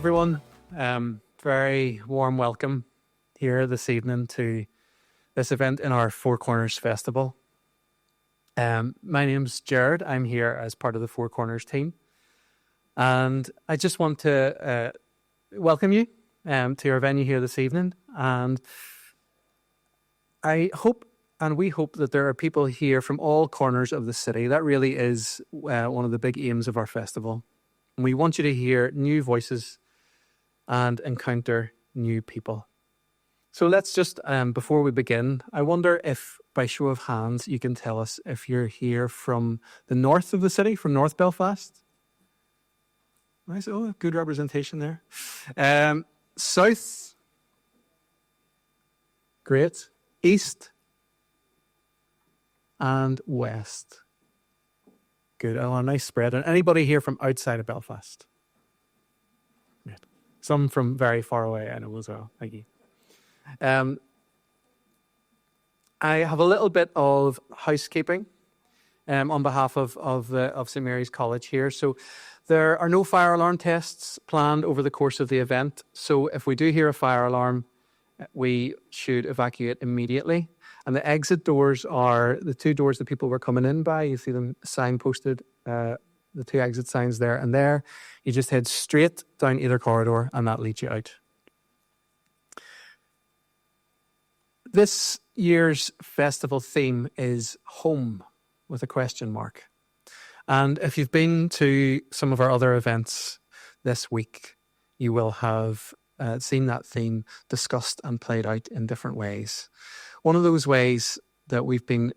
everyone. Very warm welcome here this evening to this event in our Four Corners Festival. My name's Jared. I'm here as part of the Four Corners team. And I just want to welcome you to our venue here this evening. And I hope and we hope that there are people here from all corners of the city. That really is one of the big aims of our festival. And we want you to hear new voices and encounter new people. So let's just, before we begin, I wonder if, by show of hands, you can tell us if you're here from the north of the city, from North Belfast. Nice, oh, good representation there. South, great. East and west. Good, oh, a nice spread. And anybody here from outside of Belfast? Good. Some from very far away, I know as well. Thank you. I have a little bit of housekeeping on behalf of St Mary's College here. So there are no fire alarm tests planned over the course of the event. So if we do hear a fire alarm, we should evacuate immediately. And the exit doors are the two doors that people were coming in by. You see them signposted, the two exit signs there and there. You just head straight down either corridor and that leads you out. This year's festival theme is home with a question mark. And if you've been to some of our other events this week, you will have seen that theme discussed and played out in different ways. One of those ways that we've been,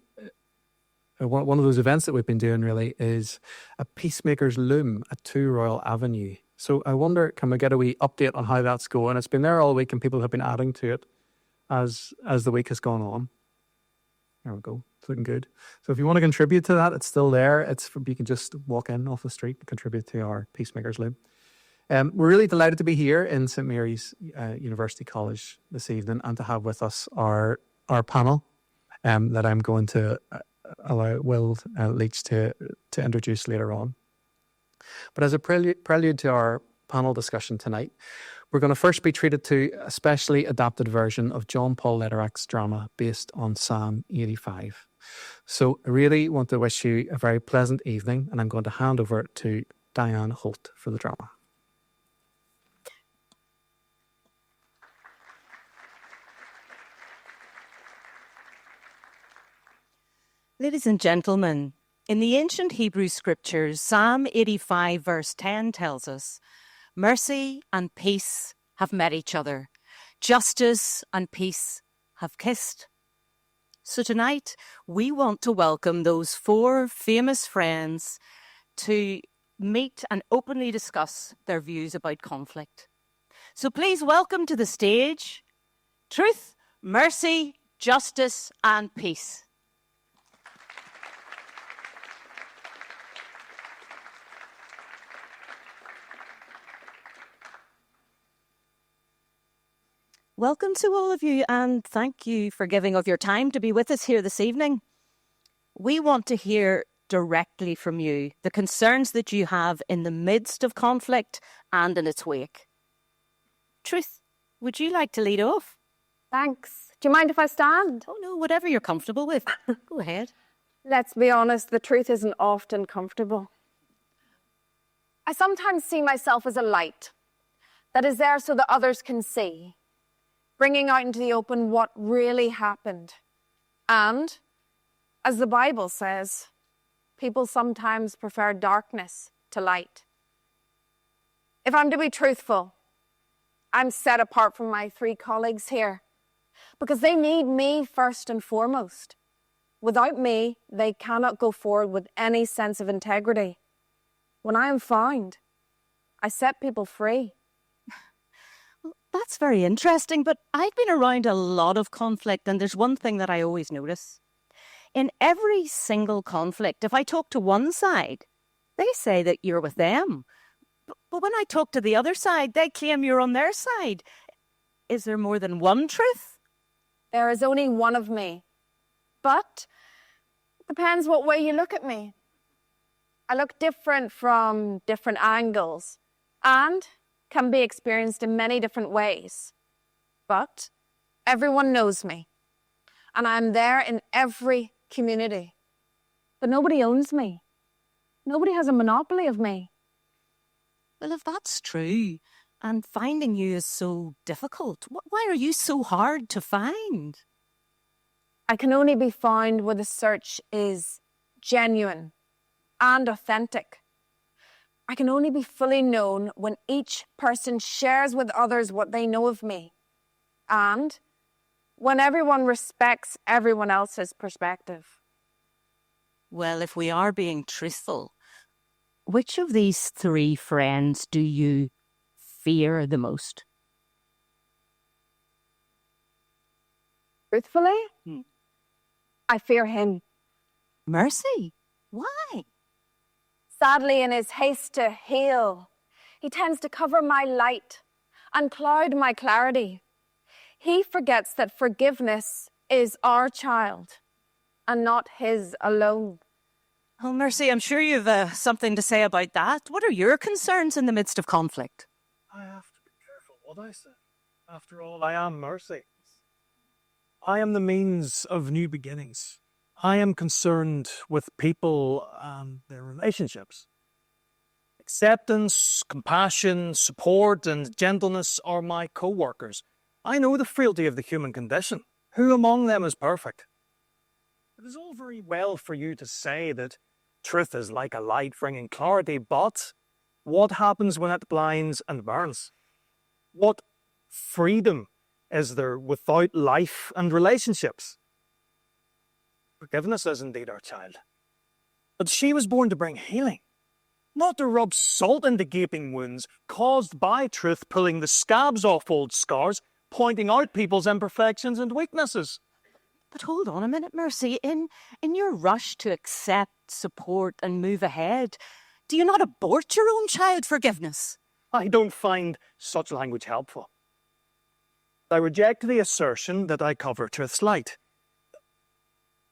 one of those events that we've been doing really is a Peacemaker's Loom at 2 Royal Avenue. So I wonder, can we get a wee update on how that's going? It's been there all week and people have been adding to it as the week has gone on. There we go. It's looking good. So if you want to contribute to that, it's still there. You can just walk in off the street and contribute to our Peacemaker's Loom. We're really delighted to be here in St Mary's University College this evening and to have with us our panel that I'm going to allow Will Leitch to introduce later on. But as a prelude to our panel discussion tonight, we're going to first be treated to a specially adapted version of John Paul Lederach's drama based on Psalm 85. So I really want to wish you a very pleasant evening, and I'm going to hand over to Diane Holt for the drama. Ladies and gentlemen, in the ancient Hebrew scriptures, Psalm 85 verse 10 tells us, mercy and peace have met each other. Justice and peace have kissed. So tonight, we want to welcome those four famous friends to meet and openly discuss their views about conflict. So please welcome to the stage, Truth, Mercy, Justice and Peace. Welcome to all of you, and thank you for giving of your time to be with us here this evening. We want to hear directly from you the concerns that you have in the midst of conflict and in its wake. Truth, would you like to lead off? Thanks. Do you mind if I stand? Oh no, whatever you're comfortable with. Go ahead. Let's be honest, the truth isn't often comfortable. I sometimes see myself as a light that is there so that others can see, bringing out into the open what really happened. And, as the Bible says, people sometimes prefer darkness to light. If I'm to be truthful, I'm set apart from my three colleagues here because they need me first and foremost. Without me, they cannot go forward with any sense of integrity. When I am found, I set people free. That's very interesting, but I've been around a lot of conflict, and there's one thing that I always notice. In every single conflict, if I talk to one side, they say that you're with them. But when I talk to the other side, they claim you're on their side. Is there more than one truth? There is only one of me. But it depends what way you look at me. I look different from different angles. And can be experienced in many different ways. But everyone knows me, and I'm there in every community. But nobody owns me. Nobody has a monopoly of me. Well, if that's true, and finding you is so difficult, why are you so hard to find? I can only be found where the search is genuine and authentic. I can only be fully known when each person shares with others what they know of me, and when everyone respects everyone else's perspective. Well, if we are being truthful, which of these three friends do you fear the most? Truthfully, I fear him. Mercy? Why? Sadly, in his haste to heal, he tends to cover my light and cloud my clarity. He forgets that forgiveness is our child and not his alone. Oh, Mercy, I'm sure you've something to say about that. What are your concerns in the midst of conflict? I have to be careful what I say. After all, I am Mercy. I am the means of new beginnings. I am concerned with people and their relationships. Acceptance, compassion, support, and gentleness are my co-workers. I know the frailty of the human condition. Who among them is perfect? It is all very well for you to say that truth is like a light bringing clarity, but what happens when it blinds and burns? What freedom is there without life and relationships? Forgiveness is indeed our child. But she was born to bring healing, not to rub salt into gaping wounds caused by truth pulling the scabs off old scars, pointing out people's imperfections and weaknesses. But hold on a minute, Mercy. In your rush to accept, support, and move ahead, do you not abort your own child forgiveness? I don't find such language helpful. I reject the assertion that I cover truth's light.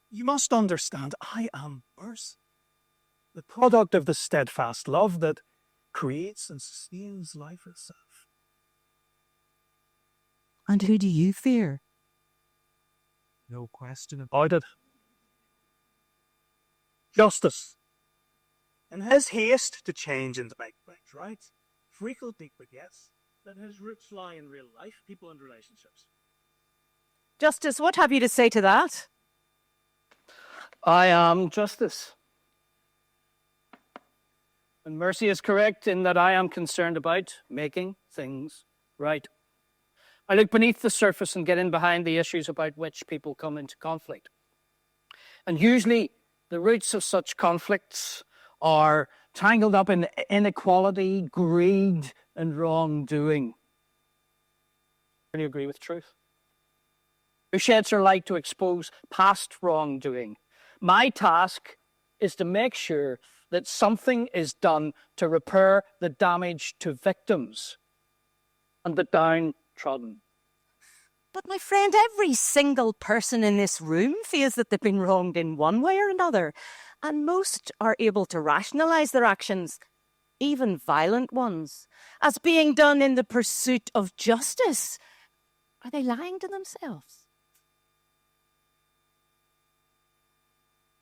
You must understand, I am Mercy, the product of the steadfast love that creates and sustains life itself. And who do you fear? No question about it. Justice. In his haste to change and to make things right, frequently forgets that his roots lie in real life, people and relationships. Justice, what have you to say to that? I am Justice. And Mercy is correct in that I am concerned about making things right. I look beneath the surface and get in behind the issues about which people come into conflict. And usually the roots of such conflicts are tangled up in inequality, greed, and wrongdoing. Do you agree with truth? Who sheds her light to expose past wrongdoing? My task is to make sure that something is done to repair the damage to victims and the downtrodden. But my friend, every single person in this room feels that they've been wronged in one way or another, and most are able to rationalise their actions, even violent ones, as being done in the pursuit of justice. Are they lying to themselves?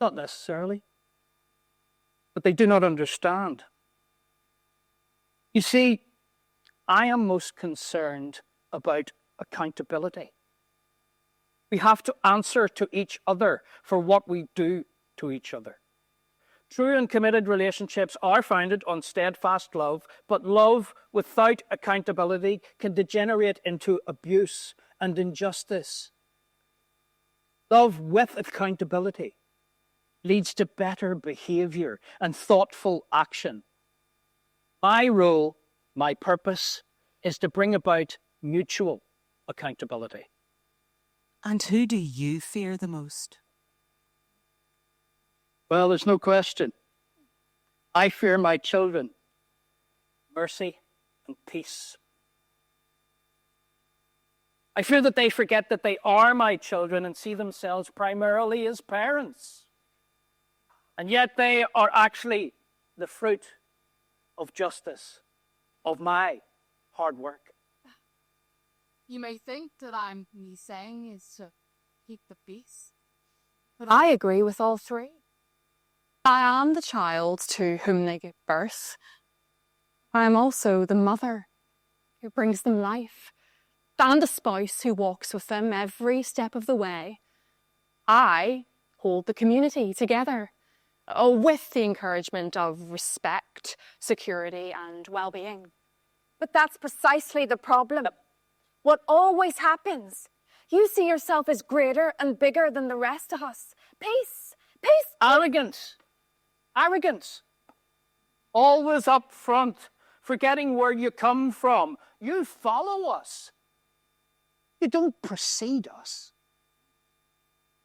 Not necessarily. But they do not understand. You see, I am most concerned about accountability. We have to answer to each other for what we do to each other. True and committed relationships are founded on steadfast love, but love without accountability can degenerate into abuse and injustice. Love with accountability leads to better behavior and thoughtful action. My role, my purpose, is to bring about mutual accountability. And who do you fear the most? Well, there's no question. I fear my children, Mercy and peace. I fear that they forget that they are my children and see themselves primarily as parents. And yet they are actually the fruit of justice, of my hard work. You may think that me saying is to keep the peace. But I agree with all three. I am the child to whom they give birth. I am also the mother who brings them life, and the spouse who walks with them every step of the way. I hold the community together, with the encouragement of respect, security, and well-being. But that's precisely the problem. What always happens, you see yourself as greater and bigger than the rest of us. Peace, peace. Arrogance. Arrogance. Always up front, forgetting where you come from. You follow us. You don't precede us.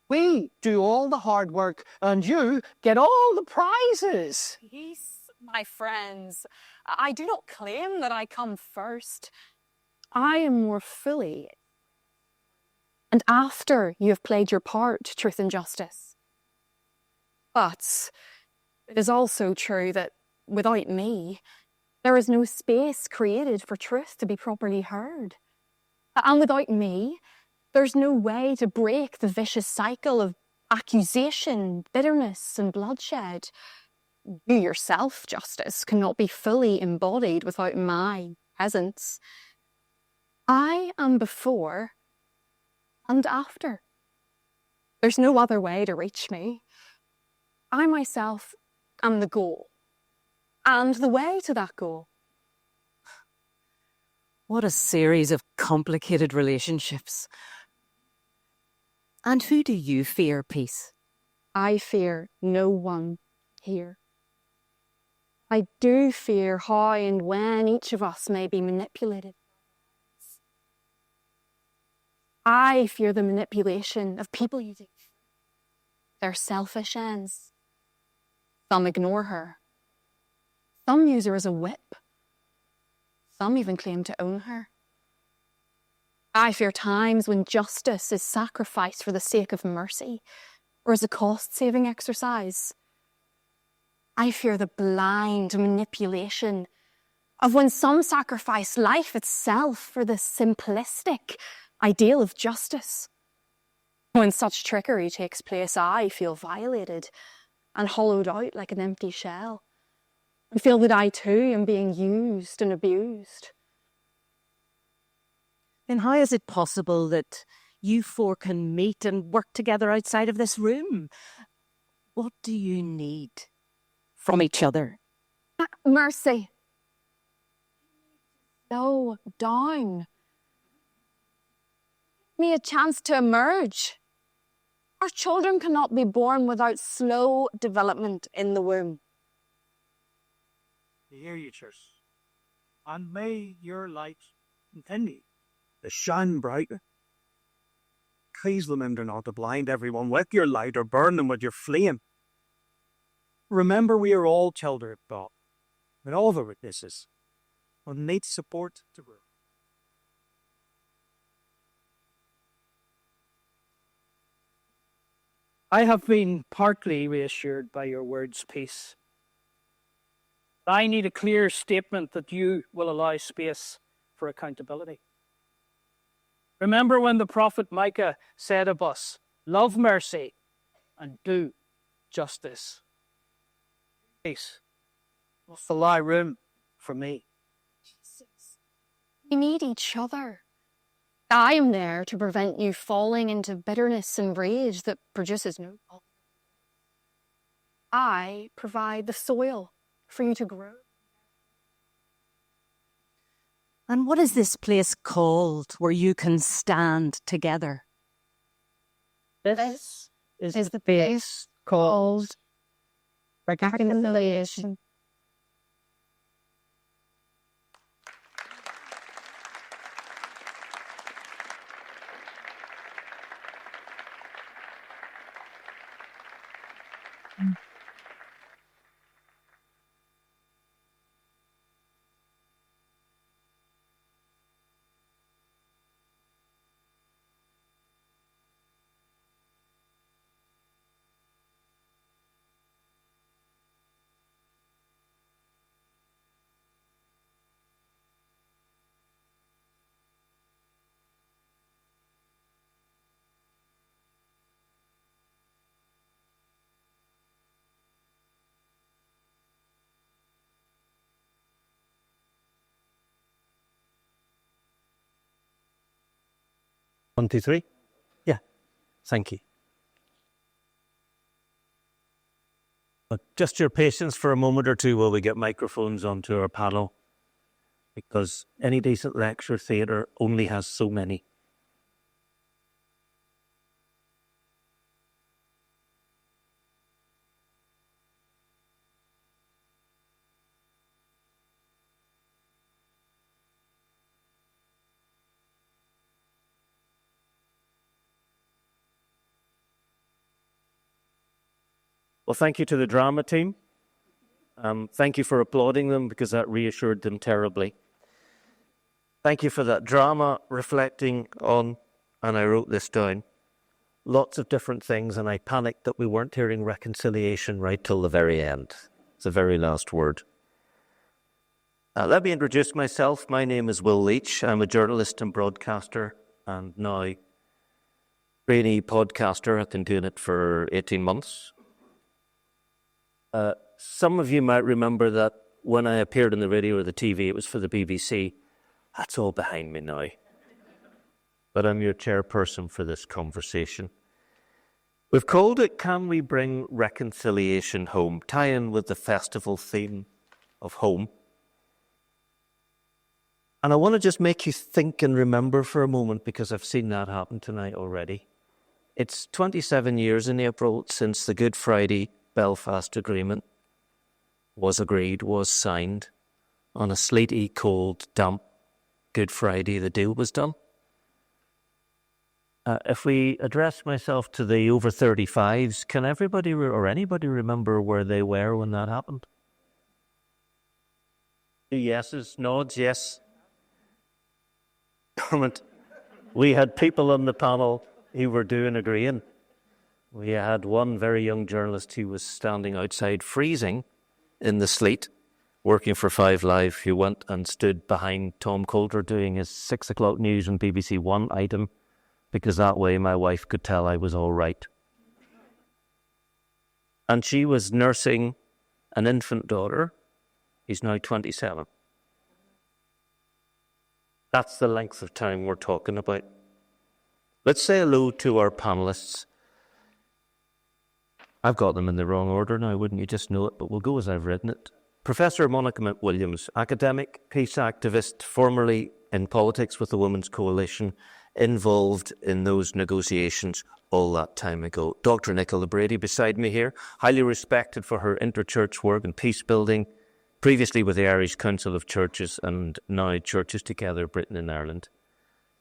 We do all the hard work and you get all the prizes. Peace, my friends. I do not claim that I come first. I am more fully. And after you have played your part, truth and justice. But it is also true that without me, there is no space created for truth to be properly heard. And without me, there's no way to break the vicious cycle of accusation, bitterness, and bloodshed. You yourself, Justice, cannot be fully embodied without my presence. I am before and after. There's no other way to reach me. I myself am the goal, and the way to that goal. What a series of complicated relationships. And who do you fear, Peace? I fear no one here. I do fear how and when each of us may be manipulated. I fear the manipulation of people using their selfish ends. Some ignore her. Some use her as a whip. Some even claim to own her. I fear times when justice is sacrificed for the sake of mercy or as a cost-saving exercise. I fear the blind manipulation of when some sacrifice life itself for the simplistic ideal of justice. When such trickery takes place, I feel violated and hollowed out like an empty shell. I feel that I too am being used and abused. Then how is it possible that you four can meet and work together outside of this room? What do you need from each other? Mercy. Slow down. Give me a chance to emerge. Our children cannot be born without slow development in the womb. To hear you, church, and may your light continue to shine brighter. Please remember not to blind everyone with your light or burn them with your flame. Remember, we are all children of God, with all the witnesses, and need support to grow. I have been partly reassured by your words, Peace. I need a clear statement that you will allow space for accountability. Remember when the prophet Micah said of us, love mercy and do justice. Peace. Must allow room for me. We need each other. I am there to prevent you falling into bitterness and rage that produces no good. I provide the soil for you to grow. And what is this place called where you can stand together? This is the place called reconciliation. 1, 2, 3. Yeah, thank you. Just your patience for a moment or two while we get microphones onto our panel, because any decent lecture theatre only has so many. Well, thank you to the drama team. Thank you for applauding them, because that reassured them terribly. Thank you for that drama reflecting on, and I wrote this down, lots of different things, and I panicked that we weren't hearing reconciliation right till the very end. It's the very last word. Let me introduce myself. My name is Will Leitch. I'm a journalist and broadcaster, and now trainee podcaster. I've been doing it for 18 months. Some of you might remember that when I appeared on the radio or the TV, it was for the BBC. That's all behind me now. But I'm your chairperson for this conversation. We've called it, Can We Bring Reconciliation Home? Tie in with the festival theme of home. And I want to just make you think and remember for a moment, because I've seen that happen tonight already. It's 27 years in April since the Good Friday Belfast Agreement was agreed, was signed. On a sleety, cold, damp Good Friday, the deal was done. If we address myself to the over 35s, can everybody or anybody remember where they were when that happened? Yeses, nods, yes. We had people on the panel who were agreeing. We had one very young journalist who was standing outside freezing in the sleet, working for 5 Live, who went and stood behind Tom Coulter doing his 6 o'clock news on BBC One item, because that way my wife could tell I was all right. And she was nursing an infant daughter. He's now 27. That's the length of time we're talking about. Let's say hello to our panellists. I've got them in the wrong order now, wouldn't you just know it? But we'll go as I've written it. Professor Monica McWilliams, academic, peace activist, formerly in politics with the Women's Coalition, involved in those negotiations all that time ago. Dr. Nicola Brady beside me here, highly respected for her interchurch work and peace building, previously with the Irish Council of Churches and now Churches Together, Britain and Ireland.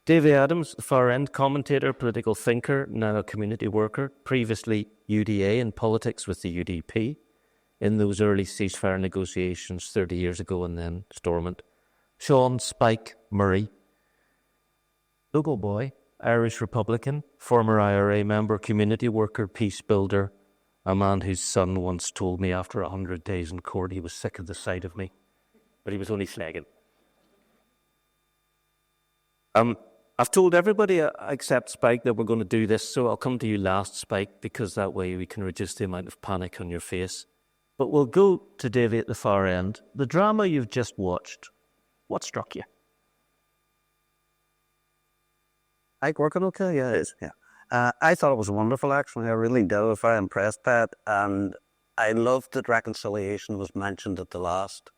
Davy Adams, the far end commentator, political thinker, now a community worker, previously UDA in politics with the UDP in those early ceasefire negotiations 30 years ago and then Stormont. Sean Spike Murray, local boy, Irish Republican, former IRA member, community worker, peace builder, a man whose son once told me after 100 days in court he was sick of the sight of me, but he was only slagging. I've told everybody except Spike that we're going to do this, so I'll come to you last, Spike, because that way we can reduce the amount of panic on your face. But we'll go to Davy at the far end. The drama you've just watched, what struck you? Mike working okay? Yeah, it is. Yeah. I thought it was wonderful, actually. I really did. I was very impressed by it. And I loved that reconciliation was mentioned at the last.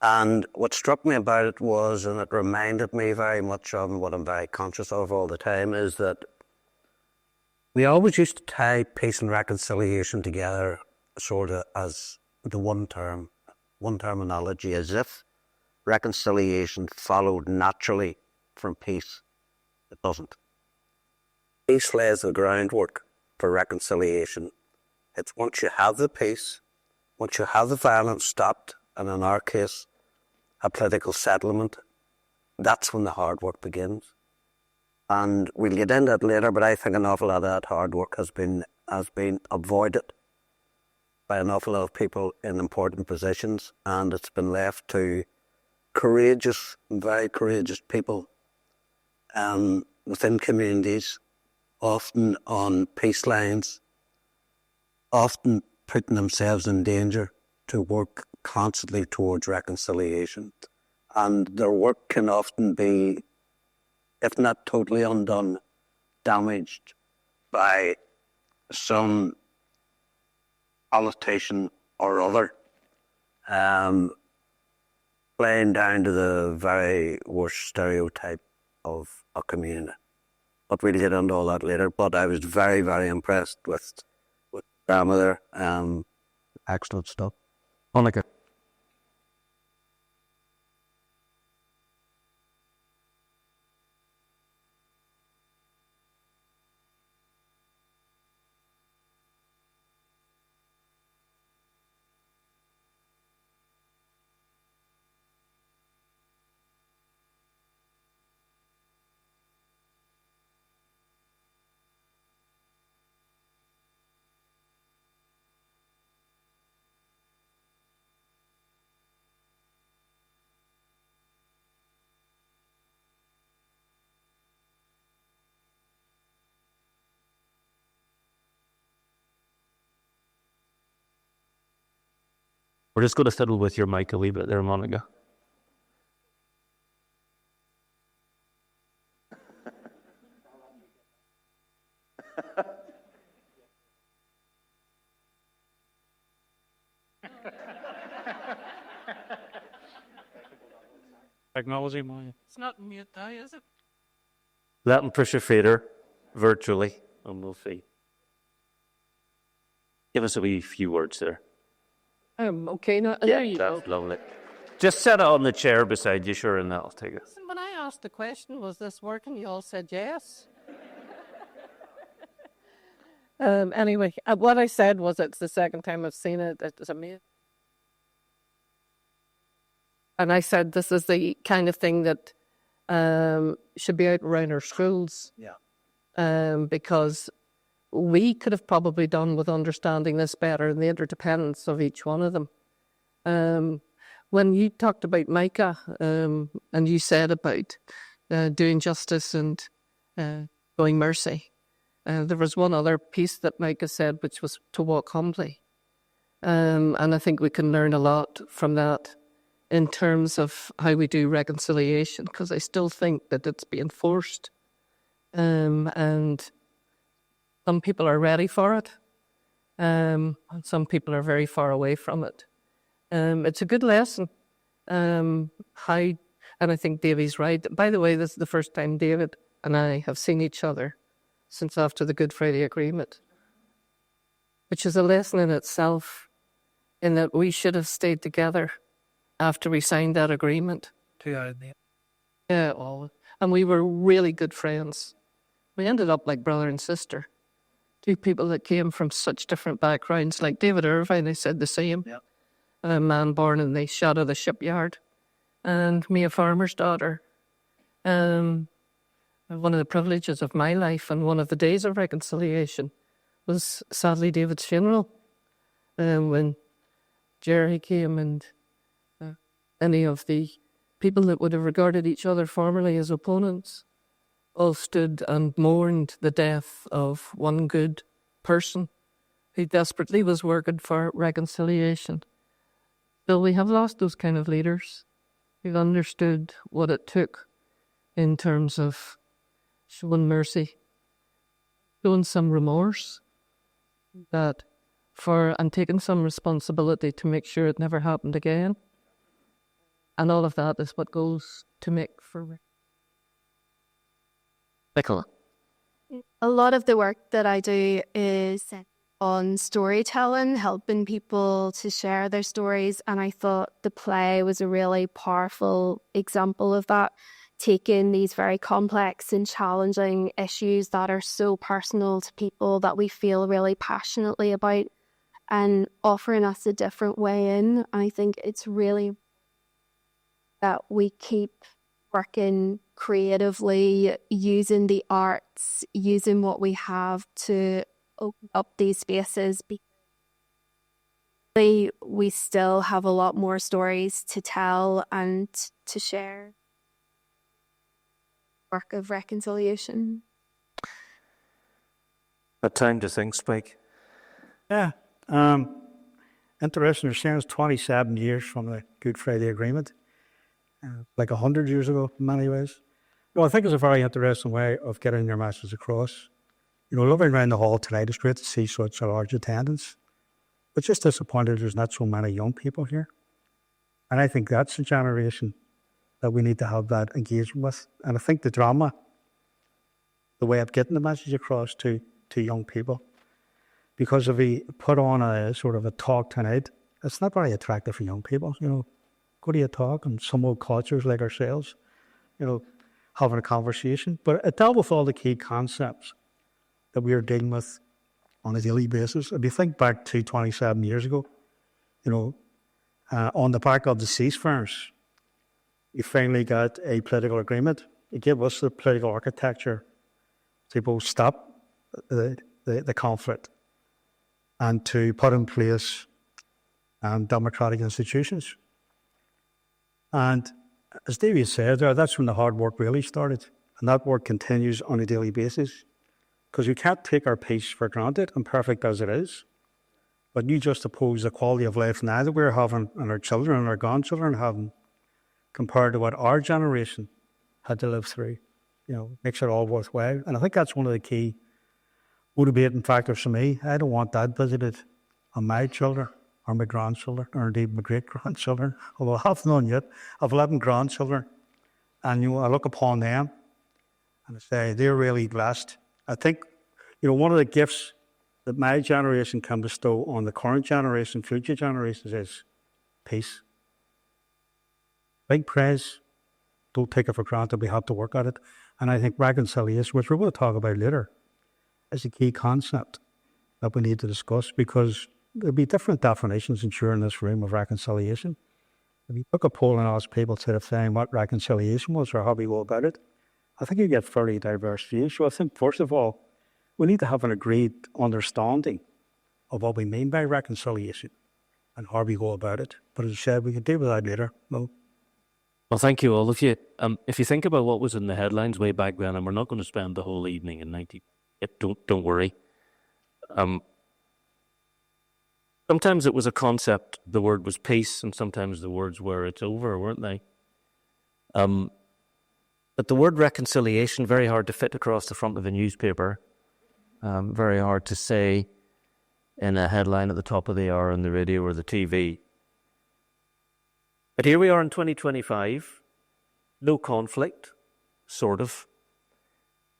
And what struck me about it was, and it reminded me very much of what I'm very conscious of all the time, is that we always used to tie peace and reconciliation together sort of as the one terminology, as if reconciliation followed naturally from peace. It doesn't. Peace lays the groundwork for reconciliation. It's once you have the peace, once you have the violence stopped, and in our case, a political settlement, that's when the hard work begins. And we'll get into it later, but I think an awful lot of that hard work has been avoided by an awful lot of people in important positions, and it's been left to courageous, very courageous people within communities, often on peace lines, often putting themselves in danger to work constantly towards reconciliation. And their work can often be if not totally undone, damaged by some politician or other, playing down to the very worst stereotype of a community. But we'll get into all that later. But I was very, very impressed with the drama there. Excellent stuff. Monica. We're just going to fiddle with your mic a wee bit there, Monica. Technology, Maya. It's not mute now, is it? Let him push a fader virtually, and we'll see. Give us a wee few words there. Okay, now there you go. That's lovely. Just set it on the chair beside you, sure, and that'll take it. When I asked the question, was this working? You all said yes. Anyway, what I said was it's the second time I've seen it. It's amazing. And I said this is the kind of thing that should be out around our schools. Yeah. Because we could have probably done with understanding this better and the interdependence of each one of them. When you talked about Micah, and you said about doing justice and showing mercy, there was one other piece that Micah said, which was to walk humbly. And I think we can learn a lot from that in terms of how we do reconciliation, because I still think that it's being forced. And some people are ready for it. And some people are very far away from it. It's a good lesson. And I think Davy's right. By the way, this is the first time David and I have seen each other since after the Good Friday Agreement, which is a lesson in itself, in that we should have stayed together after we signed that agreement. 2 out of the Yeah, all. And we were really good friends. We ended up like brother and sister. Two people that came from such different backgrounds, like David Irvine, I said the same. Yep. A man born in the shadow of the shipyard, and me, a farmer's daughter. One of the privileges of my life and one of the days of reconciliation was sadly David's funeral. When Jerry came and any of the people that would have regarded each other formerly as opponents all stood and mourned the death of one good person who desperately was working for reconciliation. Still, we have lost those kind of leaders who understood what it took in terms of showing mercy, showing some remorse, and taking some responsibility to make sure it never happened again. And all of that is what goes to make for Nicola. A lot of the work that I do is on storytelling, helping people to share their stories. And I thought the play was a really powerful example of that, taking these very complex and challenging issues that are so personal to people that we feel really passionately about and offering us a different way in. I think it's really that we keep working creatively, using the arts, using what we have to open up these spaces. We still have a lot more stories to tell and to share. Work of reconciliation. A time to think, Spike. Yeah. Interesting. It's 27 years from the Good Friday Agreement. Like 100 years ago in many ways. I think it's a very interesting way of getting your message across. Looking around the hall tonight, it's great to see such a large attendance. But just disappointed there's not so many young people here. And I think that's a generation that we need to have that engagement with. And I think the drama, the way of getting the message across to young people, because if we put on a sort of a talk tonight, it's not very attractive for young people. Go to a talk and some old cultures like ourselves, having a conversation. But it dealt with all the key concepts that we are dealing with on a daily basis. If you think back to 27 years ago, on the back of the ceasefires, you finally got a political agreement. It gave us the political architecture to both stop the conflict and to put in place democratic institutions. And as Davy said there, that's when the hard work really started. And that work continues on a daily basis. Because you can't take our peace for granted, imperfect as it is. But you just oppose the quality of life now that we're having, and our children and our grandchildren having, compared to what our generation had to live through. Makes it all worthwhile. And I think that's one of the key motivating factors for me. I don't want that visited on my children or my grandchildren, or indeed my great-grandchildren, although I have none yet. I have 11 grandchildren. And I look upon them and I say, they're really blessed. I think, one of the gifts that my generation can bestow on the current generation, future generations, is peace. Big praise. Don't take it for granted. We have to work at it. And I think reconciliation, which we're going to talk about later, is a key concept that we need to discuss, because there'll be different definitions, I'm sure, in this room of reconciliation. If you took a poll and asked people to define what reconciliation was or how we go about it, I think you get fairly diverse views. So I think, first of all, we need to have an agreed understanding of what we mean by reconciliation and how we go about it. But as I said, we can deal with that later. Well, thank you, all of you. If you think about what was in the headlines way back then, and we're not going to spend the whole evening in 90... Don't worry. Sometimes it was a concept, the word was peace, and sometimes the words were it's over, weren't they? But the word reconciliation, very hard to fit across the front of a newspaper, very hard to say in a headline at the top of the hour on the radio or the TV. But here we are in 2025, no conflict, sort of.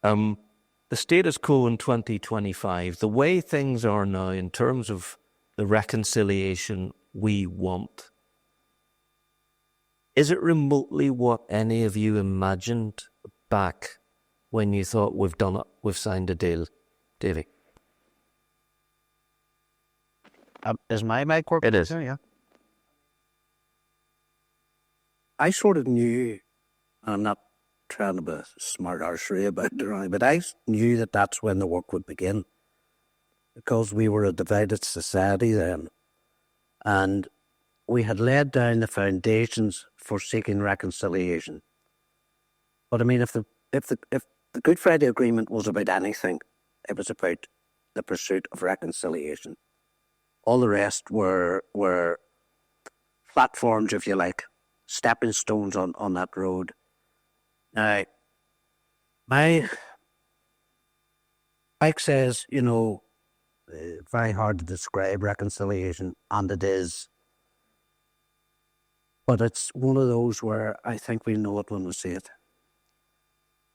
The status quo in 2025, the way things are now in terms of the reconciliation we want, is it remotely what any of you imagined back when you thought, we've done it, we've signed a deal? Davy? Is my mic working? It is. Yeah. I sort of knew, and I'm not trying to be smart arsery about it, but I knew that that's when the work would begin, because we were a divided society then, and we had laid down the foundations for seeking reconciliation. But I mean, if the Good Friday Agreement was about anything, it was about the pursuit of reconciliation. All the rest were platforms, if you like, stepping stones on that road. Now, Mike says, very hard to describe reconciliation, and it is. But it's one of those where I think we know it when we see it.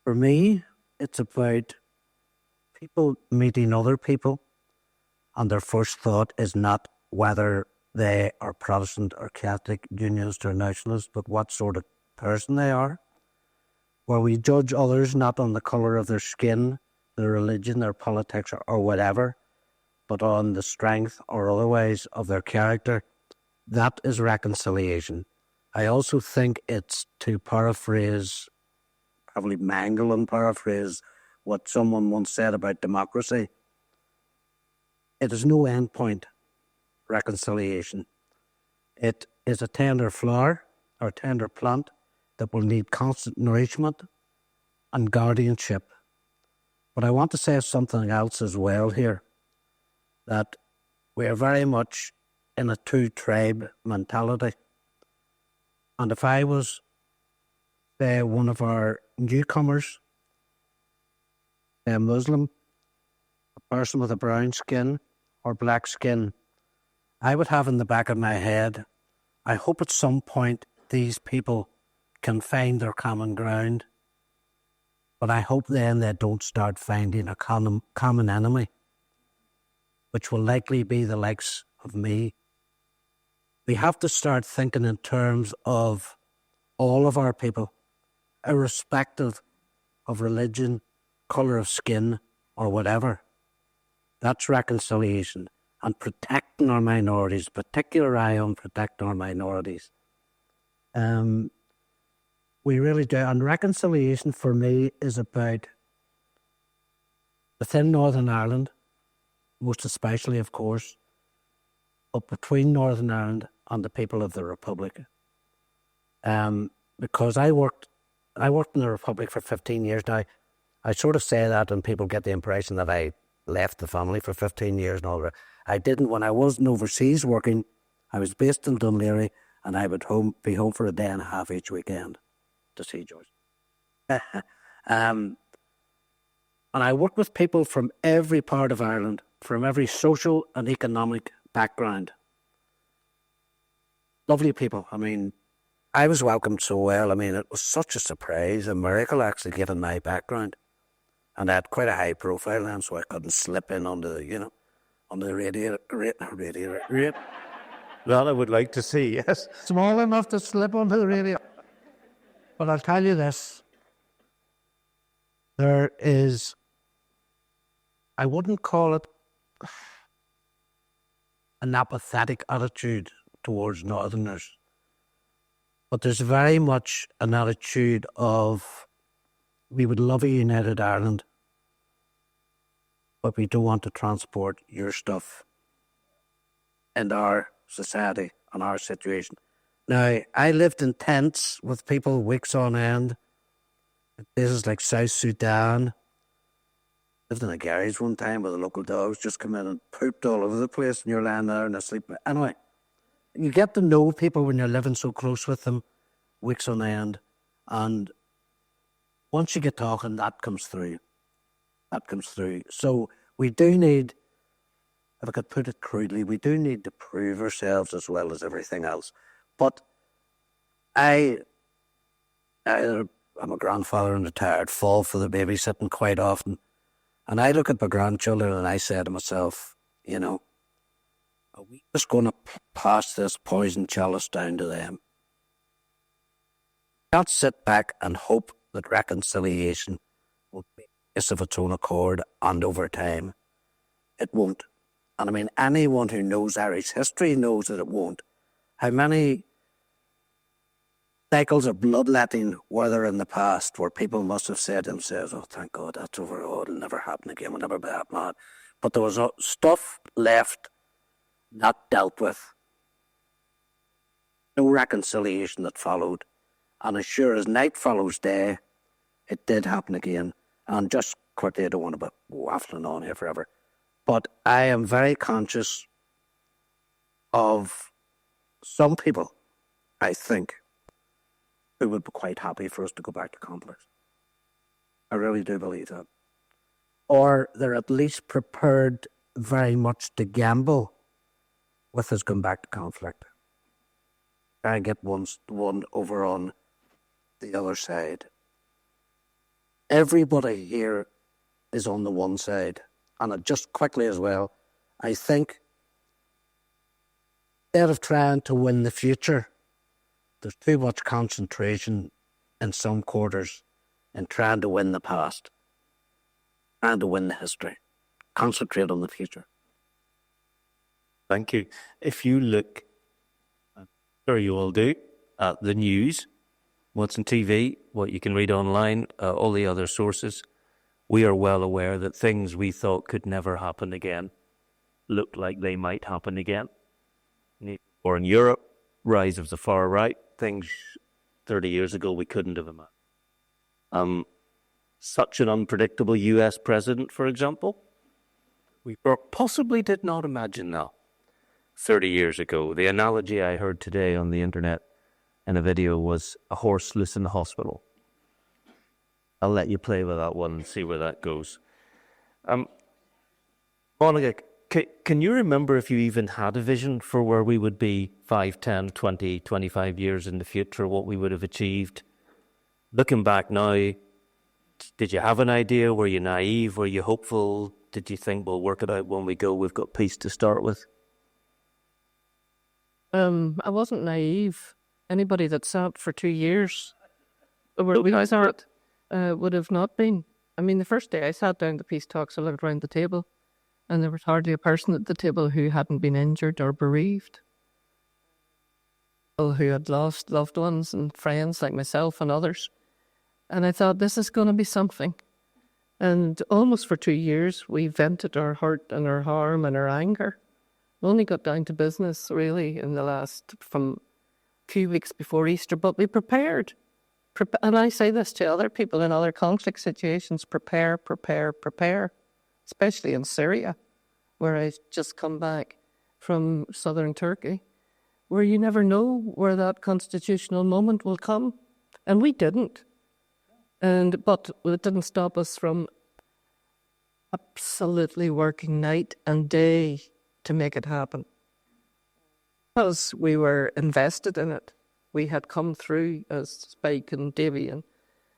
For me, it's about people meeting other people, and their first thought is not whether they are Protestant or Catholic, unionist or nationalist, but what sort of person they are. Where we judge others not on the colour of their skin, their religion, their politics, or whatever, but on the strength or otherwise of their character. That is reconciliation. I also think it's, to paraphrase, probably mangle and paraphrase what someone once said about democracy, it is no end point, reconciliation. It is a tender flower or a tender plant that will need constant nourishment and guardianship. But I want to say something else as well here, that we are very much in a two-tribe mentality. And if I was, say, one of our newcomers, a Muslim, a person with a brown skin or black skin, I would have in the back of my head, I hope at some point these people can find their common ground, but I hope then they don't start finding a common enemy, which will likely be the likes of me. We have to start thinking in terms of all of our people, irrespective of religion, colour of skin, or whatever. That's reconciliation and protecting our minorities, particular eye on protecting our minorities. We really do. And reconciliation for me is about within Northern Ireland, most especially, of course, but between Northern Ireland and the people of the Republic. Because I worked in the Republic for 15 years now. I sort of say that and people get the impression that I left the family for 15 years and all that. I didn't. When I wasn't overseas working, I was based in Dunleary and I would be home for a day and a half each weekend to see George. And I worked with people from every part of Ireland, from every social and economic background. Lovely people. I mean, I was welcomed so well. I mean, it was such a surprise, a miracle actually, given my background. And I had quite a high profile then, so I couldn't slip in on the, on the radio. That I would like to see, yes. Small enough to slip onto the radio. But I'll tell you this. There is, I wouldn't call it an apathetic attitude towards Northerners, but there's very much an attitude of, we would love a united Ireland, but we don't want to transport your stuff in our society and our situation. Now, I lived in tents with people weeks on end. Places like South Sudan. Lived in a garage one time where the local dogs just come in and pooped all over the place and you're lying there and asleep. Anyway, you get to know people when you're living so close with them, weeks on end. And once you get talking, that comes through. That comes through. So we do need, if I could put it crudely, we do need to prove ourselves as well as everything else. But I'm a grandfather and retired, fall for the babysitting quite often. And I look at my grandchildren and I say to myself, are we just going to pass this poison chalice down to them? Can't sit back and hope that reconciliation will be of its own accord and over time. It won't. And I mean, anyone who knows Irish history knows that it won't. How many cycles of bloodletting were there in the past where people must have said to themselves, oh, thank God, that's over. Oh, it'll never happen again. We'll never be that mad. But there was stuff left not dealt with. No reconciliation that followed. And as sure as night follows day, it did happen again. And just quickly, I don't want to be waffling on here forever, but I am very conscious of some people, I think, who would be quite happy for us to go back to conflict. I really do believe that. Or they're at least prepared very much to gamble with us going back to conflict. Try and get one over on the other side. Everybody here is on the one side. And just quickly as well, I think instead of trying to win the future, there's too much concentration in some quarters in trying to win the past, trying to win the history. Concentrate on the future. Thank you. If you look, I'm sure you all do, at the news, what's on TV, what you can read online, all the other sources, we are well aware that things we thought could never happen again look like they might happen again. Or in Europe, rise of the far right, things 30 years ago we couldn't have imagined. Such an unpredictable US president, for example, we possibly did not imagine that 30 years ago. The analogy I heard today on the internet in a video was a horse loose in the hospital. I'll let you play with that one and see where that goes. Monica, can you remember if you even had a vision for where we would be 5, 10, 20, 25 years in the future, what we would have achieved? Looking back now, did you have an idea? Were you naive? Were you hopeful? Did you think we'll work it out when we go? We've got peace to start with. I wasn't naive. Anybody that sat for 2 years where we sat would have not been. I mean, the first day I sat down to peace talks, I looked around the table, and there was hardly a person at the table who hadn't been injured or bereaved. People who had lost loved ones and friends like myself and others. And I thought, this is going to be something. And almost for 2 years, we vented our hurt and our harm and our anger. We only got down to business, really, in the last, from a few weeks before Easter, but we prepared. And I say this to other people in other conflict situations, prepare, especially in Syria, where I just come back from southern Turkey, where you never know where that constitutional moment will come. And we didn't. But it didn't stop us from absolutely working night and day to make it happen. Because we were invested in it. We had come through, as Spike and Davy and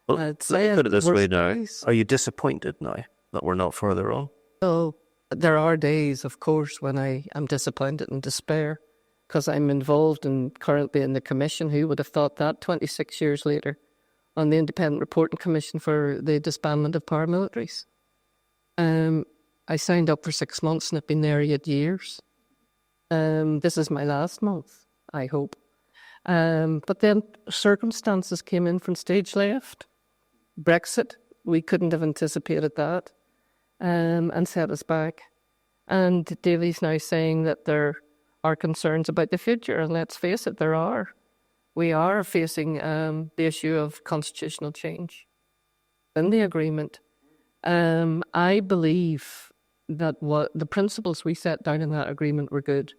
let's put it this way now. Are you disappointed now that we're not further on? Oh, there are days, of course, when I am disappointed and despair, because I'm involved and currently in the commission. Who would have thought that 26 years later on the Independent Reporting Commission for the disbandment of paramilitaries? I signed up for 6 months and I've been there 8 years. This is my last month, I hope. But then circumstances came in from stage left. Brexit, we couldn't have anticipated that, and set us back. And Davy's now saying that there are concerns about the future, and let's face it, there are. We are facing the issue of constitutional change in the agreement. I believe that what the principles we set down in that agreement were good.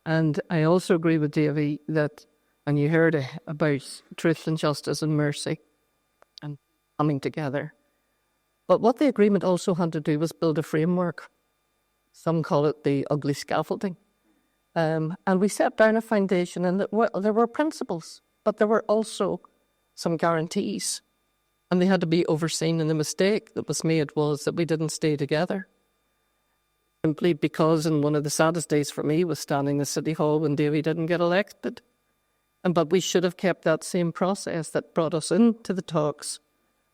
And I also agree with Davy that, and you heard about truth and justice and mercy and coming together. But what the agreement also had to do was build a framework. Some call it the ugly scaffolding. And we set down a foundation, and there were principles, but there were also some guarantees. And they had to be overseen, and the mistake that was made was that we didn't stay together. Simply because, and one of the saddest days for me was standing in the City Hall when Davy didn't get elected. But we should have kept that same process that brought us into the talks,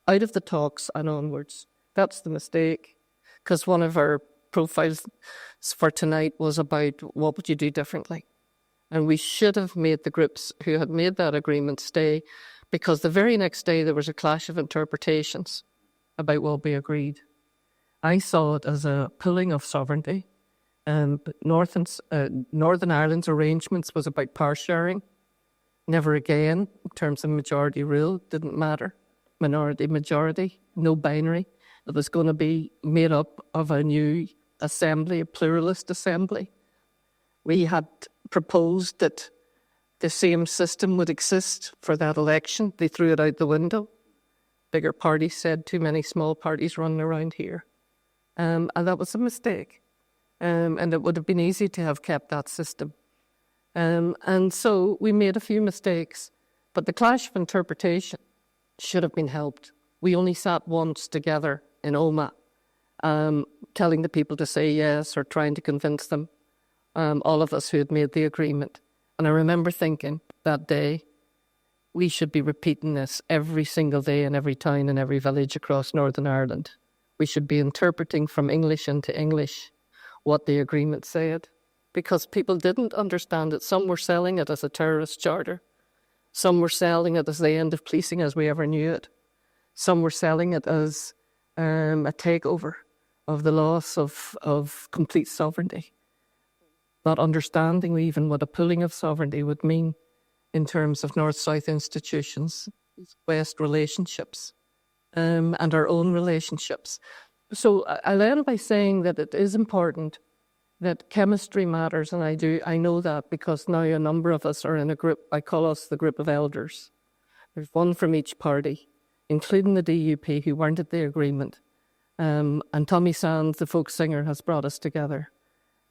out of the talks and onwards. That's the mistake. Because one of our profiles for tonight was about what would you do differently. And we should have made the groups who had made that agreement stay, because the very next day there was a clash of interpretations about what we agreed. I saw it as a pulling of sovereignty. Northern Ireland's arrangements was about power sharing. Never again, in terms of majority rule, didn't matter. Minority, majority, no binary. It was going to be made up of a new assembly, a pluralist assembly. We had proposed that the same system would exist for that election. They threw it out the window. Bigger parties said too many small parties running around here. And that was a mistake. And it would have been easy to have kept that system. And so we made a few mistakes. But the clash of interpretation should have been helped. We only sat once together in Oma, telling the people to say yes or trying to convince them, all of us who had made the agreement. And I remember thinking that day, we should be repeating this every single day in every town and every village across Northern Ireland. We should be interpreting from English into English what the agreement said, because people didn't understand it. Some were selling it as a terrorist charter. Some were selling it as the end of policing as we ever knew it. Some were selling it as a takeover of the loss of complete sovereignty, not understanding even what a pooling of sovereignty would mean in terms of North-South institutions, West relationships, and our own relationships. So I'll end by saying that it is important that chemistry matters, and I know that because now a number of us are in a group. I call us the group of elders. There's one from each party, including the DUP, who weren't at the agreement. And Tommy Sands, the folk singer, has brought us together.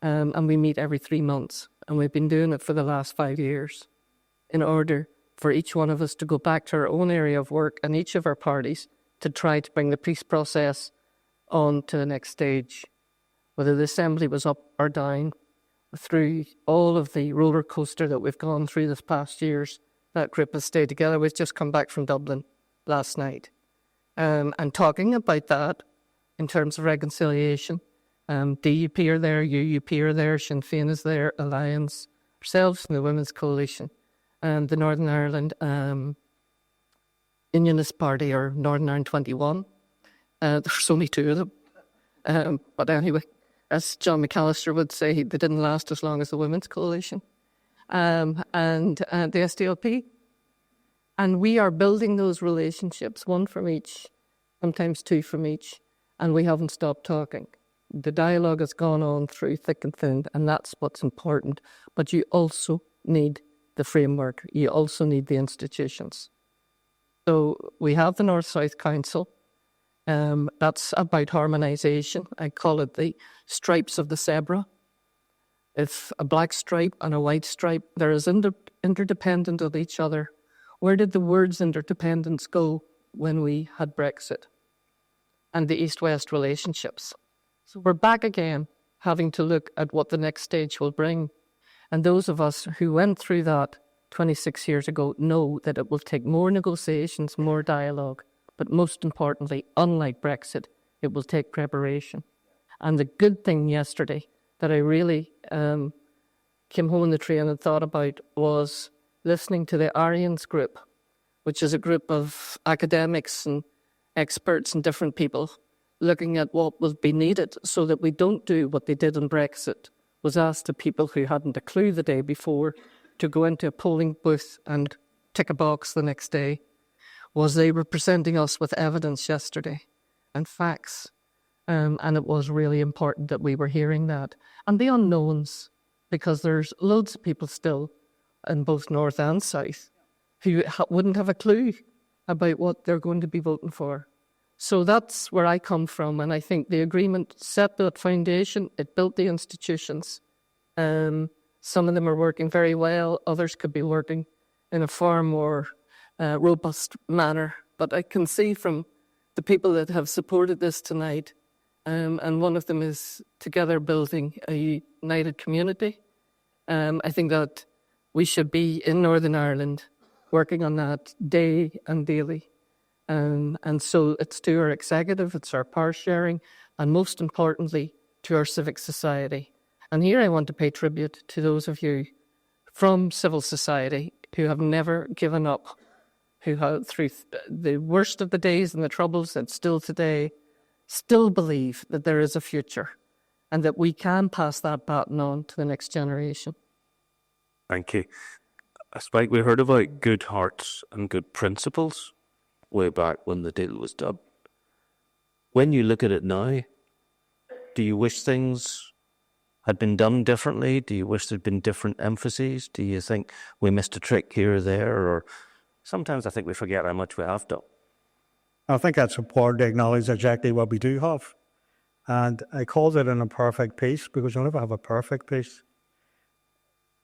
And we meet every 3 months. And we've been doing it for the last 5 years in order for each one of us to go back to our own area of work and each of our parties to try to bring the peace process on to the next stage. Whether the Assembly was up or down, through all of the roller coaster that we've gone through this past years, that group has stayed together. We've just come back from Dublin last night. And talking about that in terms of reconciliation, DUP are there, UUP are there, Sinn Féin is there, Alliance, ourselves and the Women's Coalition, and the Northern Ireland Unionist Party, or Northern Ireland 21. There's only 2 of them. But anyway, as John McAllister would say, they didn't last as long as the Women's Coalition and the SDLP. And we are building those relationships, 1 from each, sometimes 2 from each, and we haven't stopped talking. The dialogue has gone on through thick and thin, and that's what's important. But you also need the framework. You also need the institutions. So we have the North-South Council. That's about harmonisation. I call it the stripes of the zebra. It's a black stripe and a white stripe. They're as interdependent of each other. Where did the words interdependence go when we had Brexit and the East-West relationships? So we're back again, having to look at what the next stage will bring. And those of us who went through that 26 years ago know that it will take more negotiations, more dialogue, but most importantly, unlike Brexit, it will take preparation. And the good thing yesterday that I really came home on the train and thought about was listening to the Arians group, which is a group of academics and experts and different people looking at what will be needed so that we don't do what they did in Brexit, was asked to people who hadn't a clue the day before to go into a polling booth and tick a box the next day. Was they were presenting us with evidence yesterday and facts. And it was really important that we were hearing that. And the unknowns, because there's loads of people still in both North and South who wouldn't have a clue about what they're going to be voting for. So that's where I come from. And I think the agreement set that foundation. It built the institutions. Some of them are working very well. Others could be working in a far more robust manner. But I can see from the people that have supported this tonight, and one of them is together building a united community. I think that we should be in Northern Ireland working on that day and daily. And so it's to our executive, it's our power sharing, and most importantly, to our civic society. And here I want to pay tribute to those of you from civil society who have never given up, who have, through the worst of the days and the troubles that still today, still believe that there is a future and that we can pass that baton on to the next generation. Thank you. Spike, we heard about good hearts and good principles way back when the deal was done. When you look at it now, do you wish things had been done differently? Do you wish there'd been different emphases? Do you think we missed a trick here or there? Or sometimes I think we forget how much we have done. I think that's important to acknowledge exactly what we do have. And I called it an imperfect peace because you'll never have a perfect peace.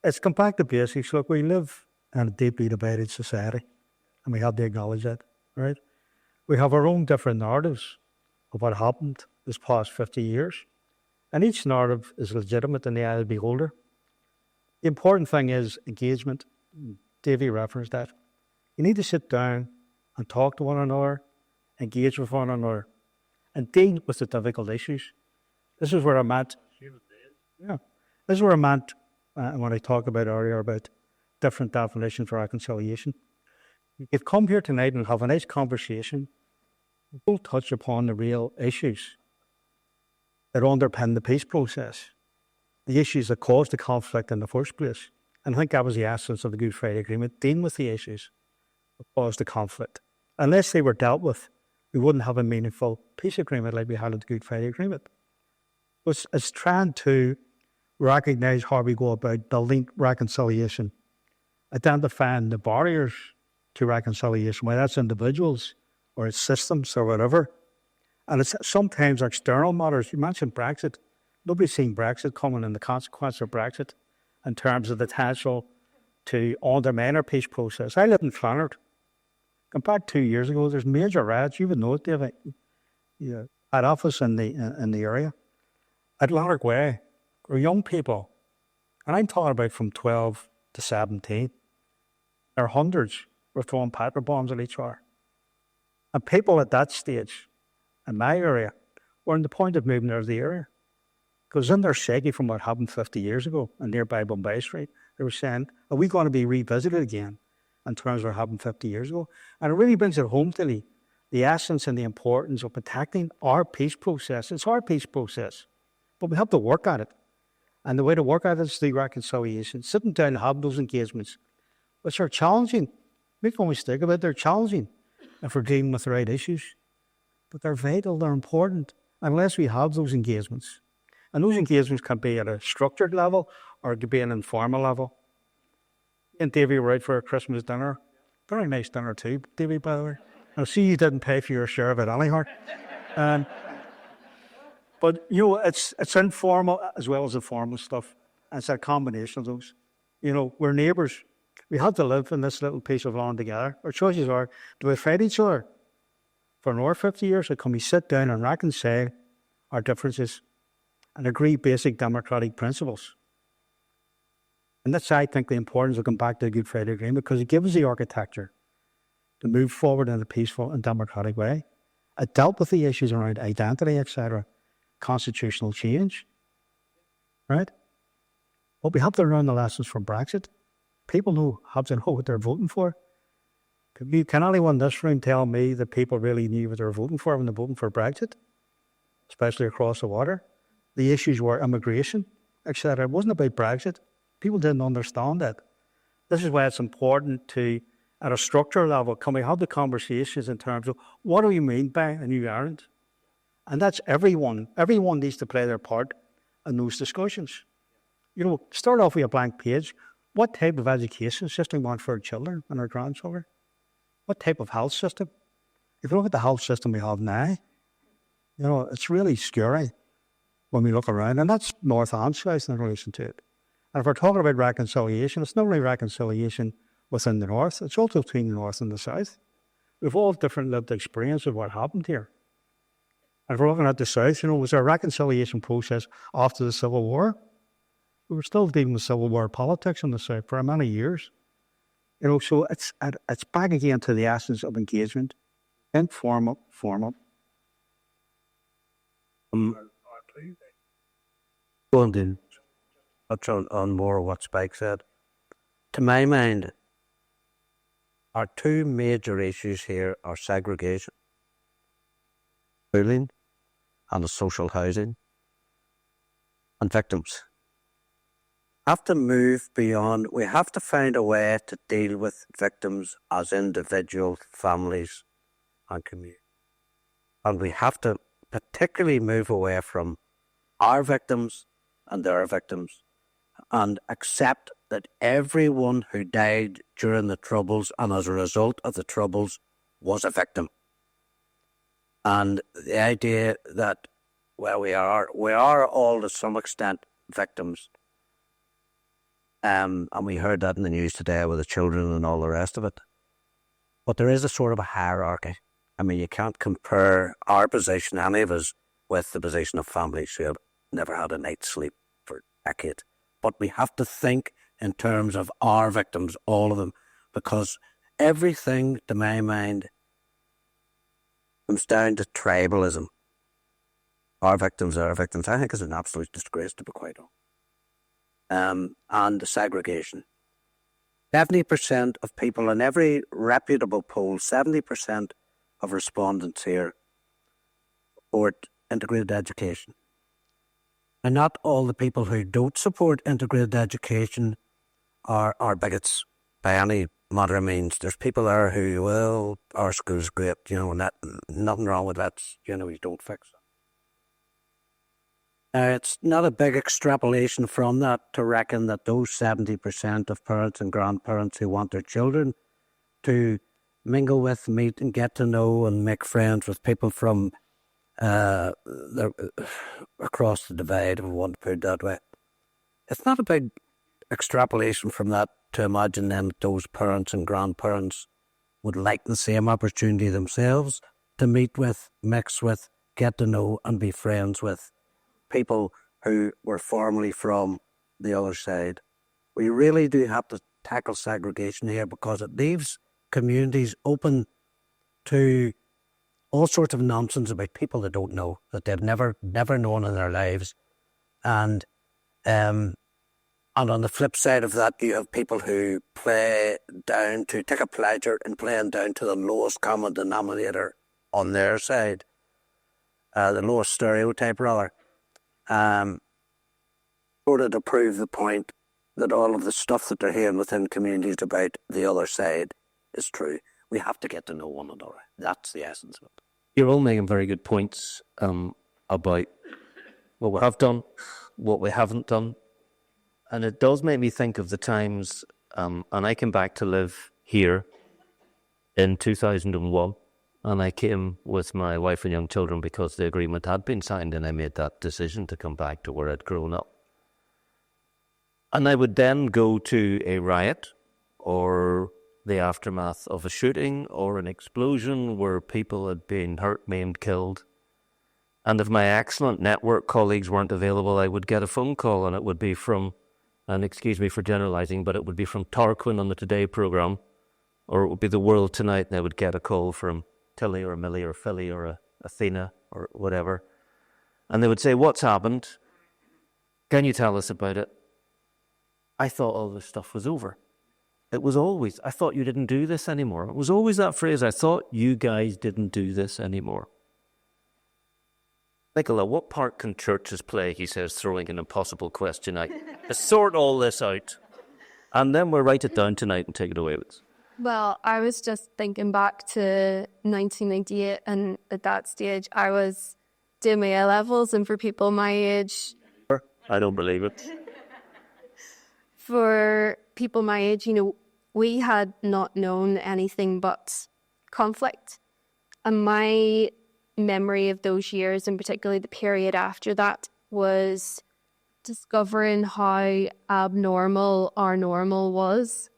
It's come back to basics. Look, we live in a deeply divided society, and we have to acknowledge that, right? We have our own different narratives of what happened this past 50 years, and each narrative is legitimate in the eye of the beholder. The important thing is engagement. Davy referenced that. You need to sit down and talk to one another, engage with one another, and deal with the difficult issues. This is where I'm at. Yeah, this is where I'm at when I talked about earlier about different definitions for reconciliation. You could come here tonight and have a nice conversation. We'll touch upon the real issues that underpin the peace process, the issues that caused the conflict in the first place. And I think that was the essence of the Good Friday Agreement, dealing with the issues that caused the conflict. Unless they were dealt with, we wouldn't have a meaningful peace agreement like we had at the Good Friday Agreement. It's trying to recognise how we go about building reconciliation, identifying the barriers to reconciliation, whether that's individuals or its systems or whatever. And it's sometimes external matters. You mentioned Brexit. Nobody's seen Brexit coming and the consequence of Brexit in terms of the potential to undermine our peace process. I live in Clonard. Compared 2 years ago, there's major riots. You would know it, David. Yeah, at office in the area. At Lanark Way, where young people, and I'm talking about from 12 to 17, there are hundreds were throwing petrol bombs at each other. And people at that stage, in my area, were on the point of moving out of the area. Because in their psyche from what happened 50 years ago in nearby Bombay Street, they were saying, are we going to be revisited again in terms of what happened 50 years ago? And it really brings it home to the essence and the importance of protecting our peace process. It's our peace process, but we have to work at it. And the way to work at it is through reconciliation, sitting down and having those engagements, which are challenging. Make no mistake about it, they're challenging if we're dealing with the right issues. But they're vital, they're important, unless we have those engagements. And those engagements can be at a structured level or it could be an informal level. And Davy were out for a Christmas dinner. Very nice dinner too, Davy, by the way. I see you didn't pay for your share of it anyhow. But, you know, it's informal as well as the formal stuff. And it's a combination of those. You know, we're neighbours. We have to live in this little piece of land together. Our choices are, do we fight each other for another 50 years, or can we sit down and reconcile our differences and agree basic democratic principles? And that's, I think, the importance of going back to the Good Friday Agreement, because it gives us the architecture to move forward in a peaceful and democratic way. It dealt with the issues around identity, etc., constitutional change, right? But we have to learn the lessons from Brexit. People have to know what they're voting for. Can anyone in this room tell me that people really knew what they were voting for when they were voting for Brexit, especially across the water? The issues were immigration, etc. It wasn't about Brexit. People didn't understand that. This is why it's important to, at a structural level, can we have the conversations in terms of what do we mean by a new Ireland? And that's everyone. Everyone needs to play their part in those discussions. You know, start off with a blank page. What type of education system we want for our children and our grandchildren? What type of health system? If you look at the health system we have now, you know, it's really scary when we look around. And that's North and South in relation to it. And if we're talking about reconciliation, it's not only reconciliation within the North, it's also between the North and the South. We've all different lived experience of what happened here. And if we're looking at the South, you know, was there a reconciliation process after the Civil War? We were still dealing with Civil War politics in the South for many years. You know, so it's back again to the essence of engagement, informal, formal. Going to touch on more of what Spike said. To my mind, our two major issues here are segregation, schooling, and the social housing, and victims. Have to move beyond, we have to find a way to deal with victims as individuals, families, and communities. And we have to particularly move away from our victims and their victims and accept that everyone who died during the Troubles and as a result of the Troubles was a victim. And the idea that, well, we are all to some extent victims. And we heard that in the news today with the children and all the rest of it. But there is a sort of a hierarchy. I mean, you can't compare our position, any of us, with the position of families who have never had a night's sleep for decades. But we have to think in terms of our victims, all of them, because everything, to my mind, comes down to tribalism. Our victims are our victims. I think it's an absolute disgrace, to be quite honest. And the segregation. 70% of people in every reputable poll, 70% of respondents here support integrated education. And not all the people who don't support integrated education are bigots by any manner of means. There's people there who, well, our school's great, you know, and that, nothing wrong with that, you know, you don't fix it. It's not a big extrapolation from that to reckon that those 70% of parents and grandparents who want their children to mingle with, meet and get to know and make friends with people from across the divide, if we want to put it that way. It's not about extrapolation from that to imagine then that those parents and grandparents would like the same opportunity themselves to meet with, mix with, get to know and be friends with people who were formerly from the other side. We really do have to tackle segregation here because it leaves communities open to all sorts of nonsense about people they don't know, that they've never known in their lives. And on the flip side of that, you have people who take a pleasure in playing down to the lowest common denominator on their side, the lowest stereotype rather, sort of to prove the point that all of the stuff that they're hearing within communities about the other side is true. We have to get to know one another. That's the essence of it. You're all making very good points about what we have done, what we haven't done. And it does make me think of the times, and I came back to live here in 2001, and I came with my wife and young children because the agreement had been signed, and I made that decision to come back to where I'd grown up. And I would then go to a riot or the aftermath of a shooting or an explosion where people had been hurt, maimed, killed. And if my excellent network colleagues weren't available, I would get a phone call, and it would be from, and excuse me for generalizing, but it would be from Tarquin on the Today programme, or it would be The World Tonight, and I would get a call from Tilly or Millie or Philly or Athena or whatever. And they would say, "What's happened? Can you tell us about it?" I thought all this stuff was over. It was always, "I thought you didn't do this anymore." It was always that phrase, "I thought you guys didn't do this anymore." Nicola, what part can churches play, he says, throwing an impossible question out, to sort all this out? And then we'll write it down tonight and take it away with us. Well, I was just thinking back to 1998, and at that stage I was doing my A-levels, and for people my age... I don't believe it. For people my age, we had not known anything but conflict. And my memory of those years, and particularly the period after that, was discovering how abnormal our normal was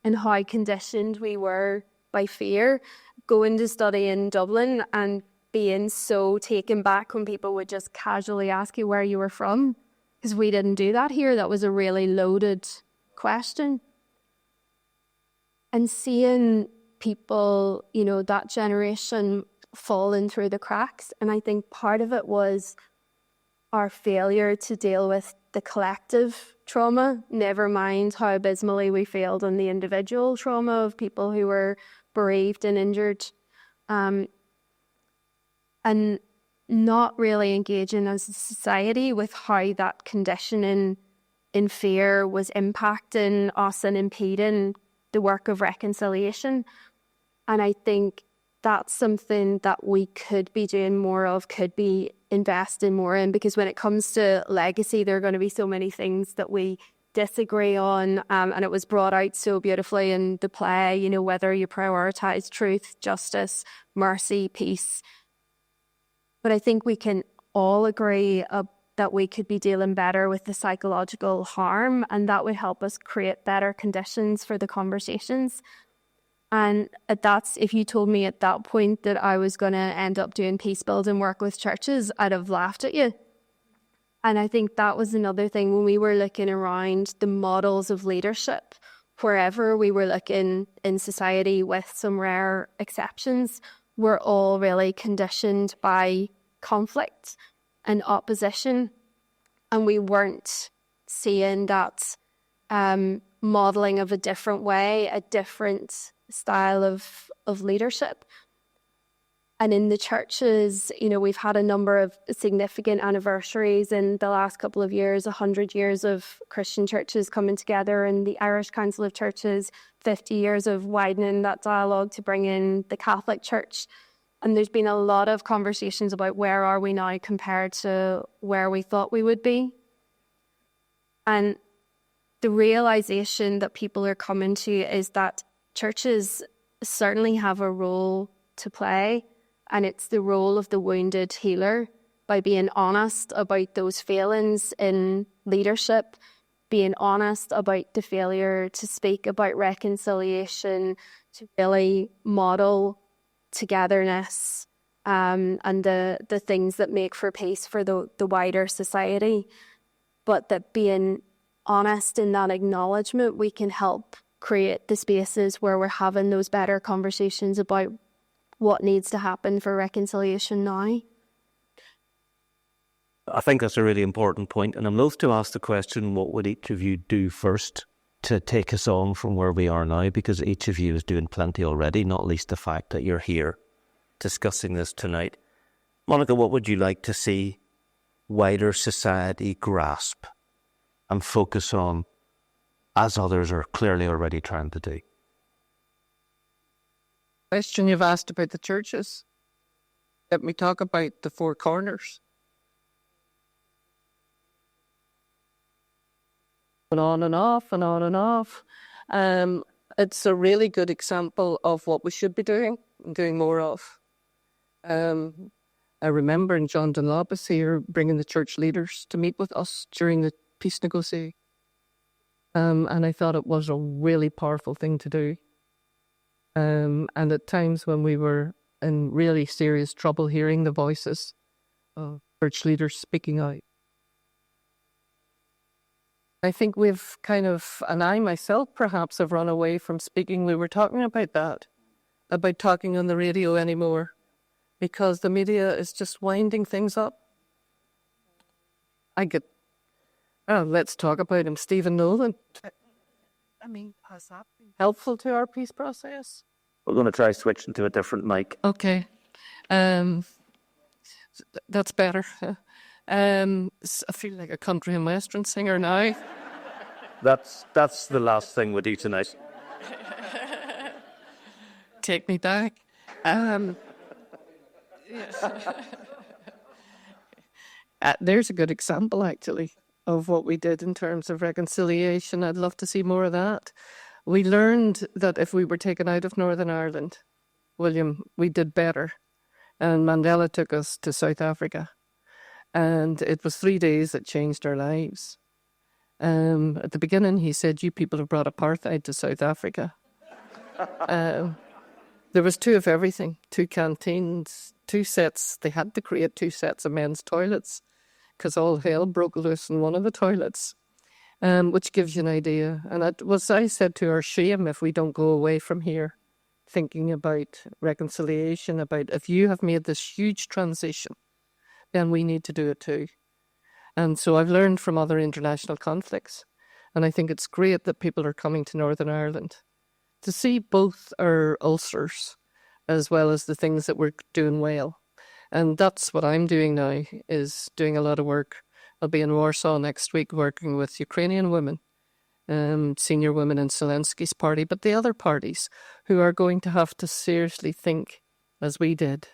and how conditioned we were by fear. Going to study in Dublin and being so taken back when people would just casually ask you where you were from, because we didn't do that here. That was a really loaded question. And seeing people, that generation falling through the cracks. And I think part of it was our failure to deal with the collective trauma, never mind how abysmally we failed on the individual trauma of people who were bereaved and injured. And not really engaging as a society with how that conditioning in fear was impacting us and impeding the work of reconciliation. And I think that's something that we could be doing more of, could be investing more in, because when it comes to legacy, there are going to be so many things that we disagree on, and it was brought out so beautifully in the play, whether you prioritise truth, justice, mercy, peace. But I think we can all agree that we could be dealing better with the psychological harm, and that would help us create better conditions for the conversations. And if you told me at that point that I was going to end up doing peace building work with churches, I'd have laughed at you. And I think that was another thing when we were looking around the models of leadership, wherever we were looking in society, with some rare exceptions, we're all really conditioned by conflict and opposition. And we weren't seeing that modeling of a different way, a different style of leadership. And in the churches, we've had a number of significant anniversaries in the last couple of years, 100 years of Christian churches coming together in the Irish Council of Churches, 50 years of widening that dialogue to bring in the Catholic Church. And there's been a lot of conversations about where are we now compared to where we thought we would be. And the realization that people are coming to is that churches certainly have a role to play, and it's the role of the wounded healer by being honest about those failings in leadership, being honest about the failure to speak about reconciliation, to really model togetherness, and the things that make for peace for the wider society. But that being honest in that acknowledgement, we can help create the spaces where we're having those better conversations about what needs to happen for reconciliation now. I think that's a really important point, and I'm loath to ask the question, what would each of you do first to take us on from where we are now, because each of you is doing plenty already, not least the fact that you're here discussing this tonight. Monica, what would you like to see wider society grasp and focus on, as others are clearly already trying to do? Question you've asked about the churches. Let me talk about the four corners. And on and off and on and off. It's a really good example of what we should be doing and doing more of. I remember in John Dunlop was here bringing the church leaders to meet with us during the peace negotiation. And I thought it was a really powerful thing to do. And at times when we were in really serious trouble, hearing the voices of church leaders speaking out. I think we've kind of, and I myself perhaps have run away from speaking. We were talking about that, about talking on the radio anymore, because the media is just winding things up. Let's talk about him, Stephen Nolan. I mean, has that been helpful to our peace process? We're going to try switching to a different mic. Okay. That's better. I feel like a country and western singer now. That's the last thing we do tonight. Take me back. There's a good example, actually, of what we did in terms of reconciliation. I'd love to see more of that. We learned that if we were taken out of Northern Ireland, William, we did better. And Mandela took us to South Africa. And it was 3 days that changed our lives. At the beginning, he said, "You people have brought apartheid to South Africa." There was two of everything, 2 canteens, 2 sets. They had to create 2 sets of men's toilets because all hell broke loose in one of the toilets, which gives you an idea. And I said to her, shame if we don't go away from here thinking about reconciliation, about if you have made this huge transition, then we need to do it too. And so I've learned from other international conflicts. And I think it's great that people are coming to Northern Ireland to see both our ulcers as well as the things that we're doing well. And that's what I'm doing now, is doing a lot of work. I'll be in Warsaw next week working with Ukrainian women, senior women in Zelensky's party, but the other parties who are going to have to seriously think, as we did,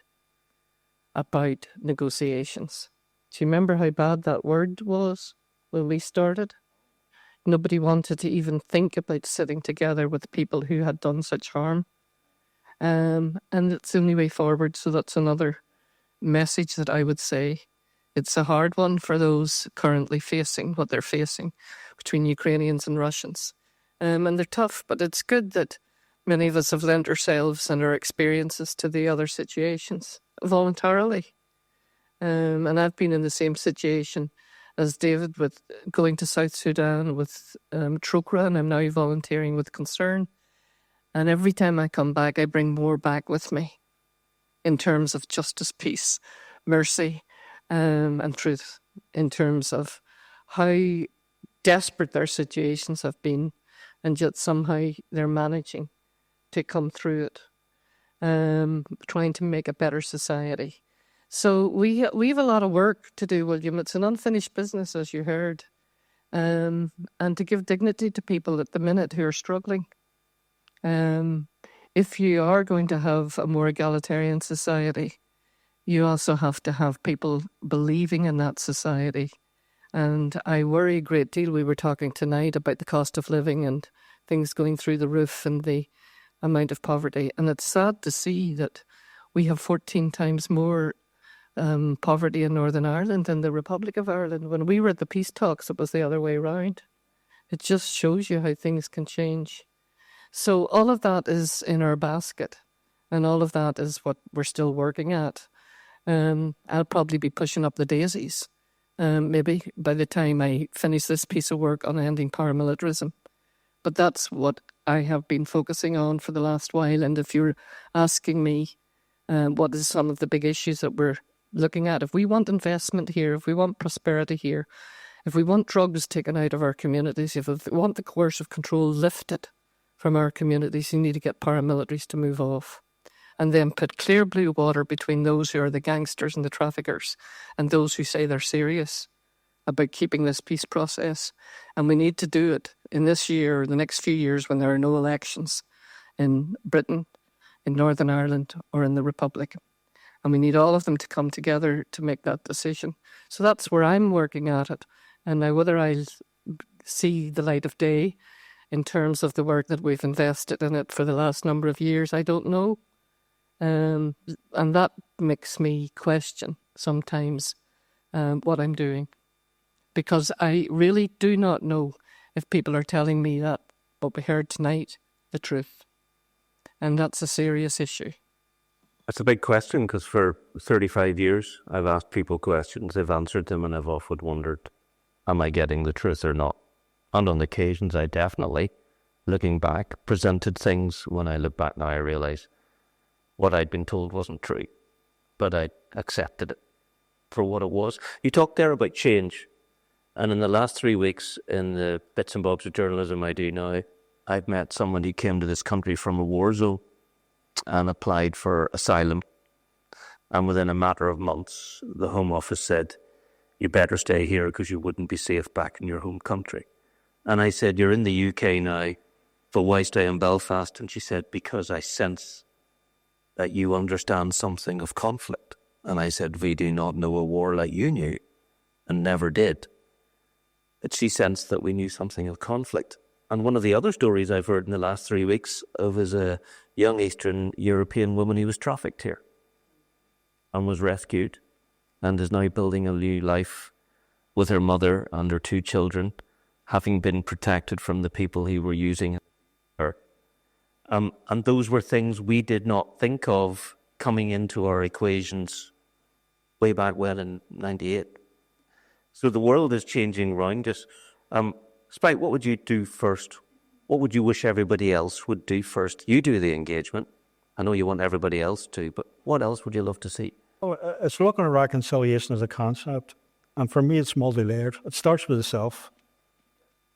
about negotiations. Do you remember how bad that word was when we started? Nobody wanted to even think about sitting together with people who had done such harm. And it's the only way forward. So that's another message that I would say. It's a hard one for those currently facing what they're facing between Ukrainians and Russians. And they're tough, but it's good that many of us have lent ourselves and our experiences to the other situations voluntarily. And I've been in the same situation as David with going to South Sudan with Trokra, and I'm now volunteering with Concern. And every time I come back, I bring more back with me in terms of justice, peace, mercy, and truth, in terms of how desperate their situations have been, and yet somehow they're managing to come through it, trying to make a better society. So we have a lot of work to do, William. It's an unfinished business, as you heard, and to give dignity to people at the minute who are struggling. If you are going to have a more egalitarian society, you also have to have people believing in that society. And I worry a great deal. We were talking tonight about the cost of living and things going through the roof and the amount of poverty. And it's sad to see that we have 14 times more poverty in Northern Ireland than the Republic of Ireland. When we were at the peace talks, it was the other way around. It just shows you how things can change. So all of that is in our basket, and all of that is what we're still working at. I'll probably be pushing up the daisies, maybe by the time I finish this piece of work on ending paramilitarism. But that's what I have been focusing on for the last while. And if you're asking me what is some of the big issues that we're looking at, if we want investment here, if we want prosperity here, if we want drugs taken out of our communities, if we want the coercive control lifted from our communities, you need to get paramilitaries to move off. And then put clear blue water between those who are the gangsters and the traffickers and those who say they're serious about keeping this peace process. And we need to do it in this year or the next few years when there are no elections in Britain, in Northern Ireland or in the Republic. And we need all of them to come together to make that decision. So that's where I'm working at it. And now whether I'll see the light of day in terms of the work that we've invested in it for the last number of years, I don't know. And that makes me question sometimes what I'm doing. Because I really do not know if people are telling me that what we heard tonight, the truth. And that's a serious issue. That's a big question, because for 35 years I've asked people questions, they've answered them, and I've often wondered, am I getting the truth or not? And on occasions I definitely, looking back, presented things. When I look back now, I realise what I'd been told wasn't true, but I accepted it for what it was. You talked there about change, and in the last 3 weeks in the bits and bobs of journalism I do now, I've met someone who came to this country from a war zone and applied for asylum, and within a matter of months the Home Office said, you better stay here because you wouldn't be safe back in your home country. And I said, you're in the UK now, but why stay in Belfast? And she said, because I sense that you understand something of conflict. And I said, we do not know a war like you knew, and never did. But she sensed that we knew something of conflict. And one of the other stories I've heard in the last 3 weeks of is a young Eastern European woman who was trafficked here and was rescued and is now building a new life with her mother and her 2 children, having been protected from the people who were using her. And those were things we did not think of coming into our equations way back when in 98. So the world is changing around us. Spike, what would you do first? What would you wish everybody else would do first? You do the engagement. I know you want everybody else to, but what else would you love to see? Oh, it's looking at reconciliation as a concept. And for me, it's multi-layered. It starts with the self.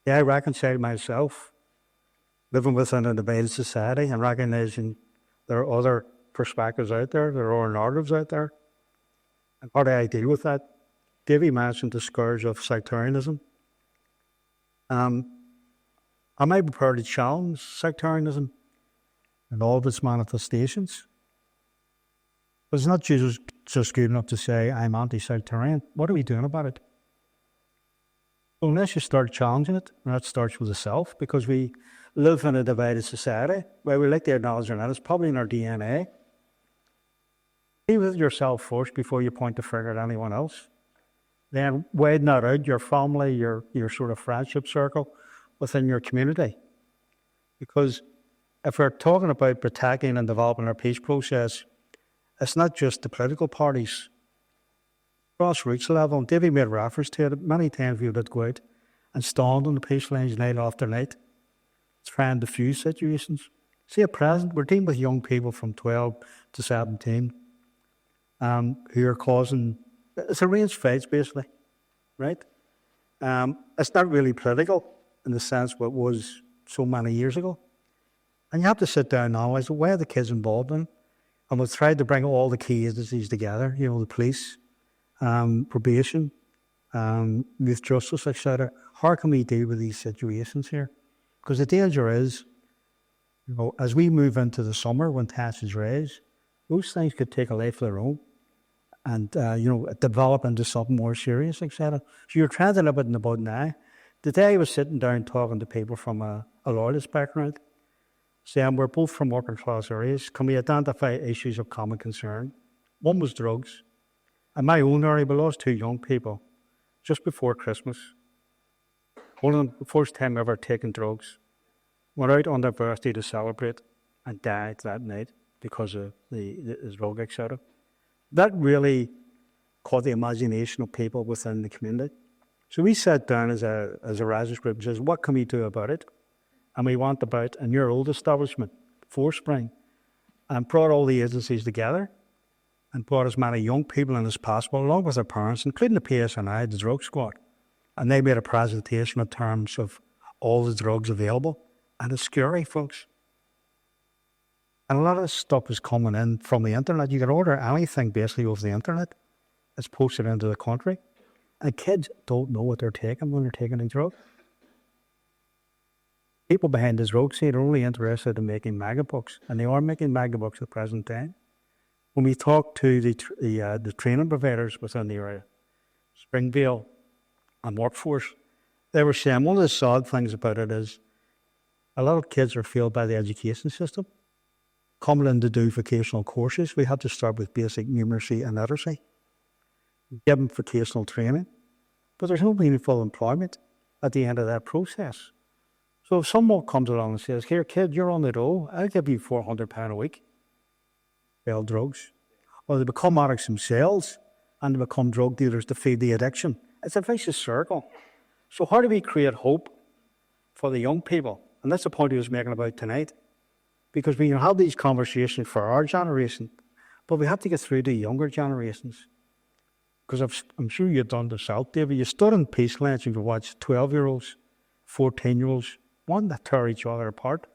Yeah, I reconcile myself, living within a divided society and recognizing there are other perspectives out there, there are other narratives out there. And how do I deal with that? Davy mentioned the scourge of sectarianism. Am I prepared to challenge sectarianism and all of its manifestations? But it's not just good enough to say, I'm anti-sectarian. What are we doing about it? Well, unless you start challenging it, and that starts with the self, because we live in a divided society where we like to acknowledge that it's probably in our DNA. Deal with yourself first before you point the finger at anyone else. Then widen that out, your family, your sort of friendship circle within your community. Because if we're talking about protecting and developing our peace process, it's not just the political parties. Grassroots level, and Davy made reference to it, many times we would go out and stand on the peace lines night after night, trying to diffuse situations. See, at present, we're dealing with young people from 12 to 17 who are causing, it's arranged fights basically, right? It's not really political in the sense what was so many years ago. And you have to sit down and analyse, why are the kids involved in? And we've tried to bring all the key agencies together, you know, the police, probation, youth justice, etc. How can we deal with these situations here? Because the danger is, you know, as we move into the summer when tensions rise, those things could take a life of their own and, you know, develop into something more serious, etc. So you're trying to nip it in the bud now. The day I was sitting down talking to people from a loyalist background, saying we're both from working class areas. Can we identify issues of common concern? One was drugs. In my own area, we lost 2 young people just before Christmas. One of them, the first time ever taken drugs, went out on their birthday to celebrate and died that night because of the drug, etc. That really caught the imagination of people within the community. So we sat down as a residents group and says, what can we do about it? And we went about in your old establishment, Spring, and brought all the agencies together and brought as many young people in as possible, along with their parents, including the PSNI, the drug squad. And they made a presentation in terms of all the drugs available. And it's scary, folks. And a lot of this stuff is coming in from the internet. You can order anything basically over the internet. It's posted into the country. And kids don't know what they're taking when they're taking a drug. People behind the drug scene are only interested in making megabucks, and they are making megabucks at the present time. When we talk to the training providers within the area, Springvale and Workforce, they were saying one of the sad things about it is a lot of kids are failed by the education system. Coming in to do vocational courses, we had to start with basic numeracy and literacy, give them vocational training, but there's no meaningful employment at the end of that process. So if someone comes along and says, here, kid, you're on the dole, I'll give you £400 a week, sell drugs. Or they become addicts themselves and they become drug dealers to feed the addiction. It's a vicious circle. So how do we create hope for the young people? And that's the point he was making about tonight. Because we can have these conversations for our generation, but we have to get through to younger generations. Because I'm sure you've done this out, David. You stood in peace lines and you watched 12-year-olds, 14-year-olds, wanting to tear each other apart.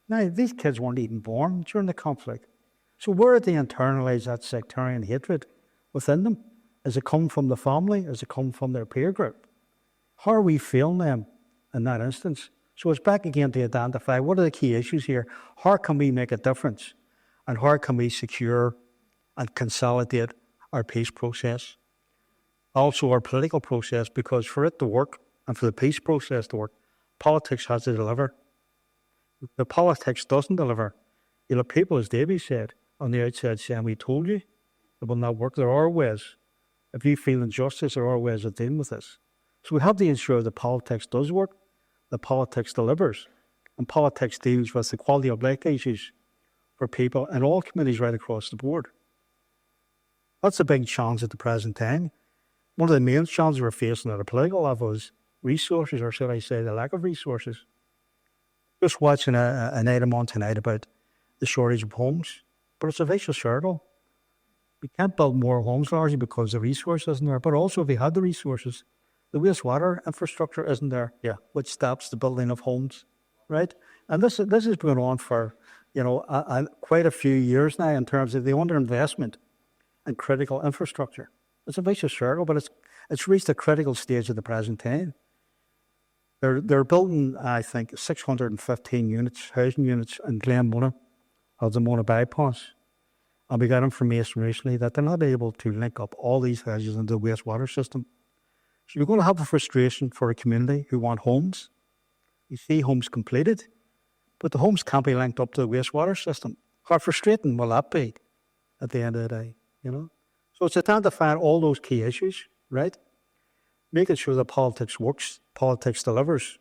Now, these kids weren't even born during the conflict. So where did they internalise that sectarian hatred within them? Is it come from the family? Is it come from their peer group? How are we feeling them in that instance? So it's back again to identify what are the key issues here? How can we make a difference? And how can we secure and consolidate our peace process? Also our political process, because for it to work and for the peace process to work, politics has to deliver. If the politics doesn't deliver, you'll have people, as Davy said, on the outside saying, we told you, it will not work. There are ways. If you feel injustice, there are ways of dealing with this. So we have to ensure that politics does work, that politics delivers, and politics deals with the quality of life issues for people in all communities right across the board. That's a big challenge at the present time. One of the main challenges we're facing at a political level is resources, or should I say the lack of resources. Just watching an item on tonight about the shortage of homes, but it's a vicious circle. We can't build more homes largely because the resource isn't there, but also if we had the resources, the wastewater infrastructure isn't there, which stops the building of homes, right? And this has been going on for, quite a few years now in terms of the underinvestment in critical infrastructure. It's a vicious circle, but it's reached a critical stage at the present time. They're building, I think, 615 housing units in Glenmona of the Mona bypass. And we got information recently that they're not able to link up all these houses into the wastewater system. So you're going to have a frustration for a community who want homes. You see homes completed, but the homes can't be linked up to the wastewater system. How frustrating will that be at the end of the day, So it's identifying all those key issues, right? Making sure that politics works, politics delivers,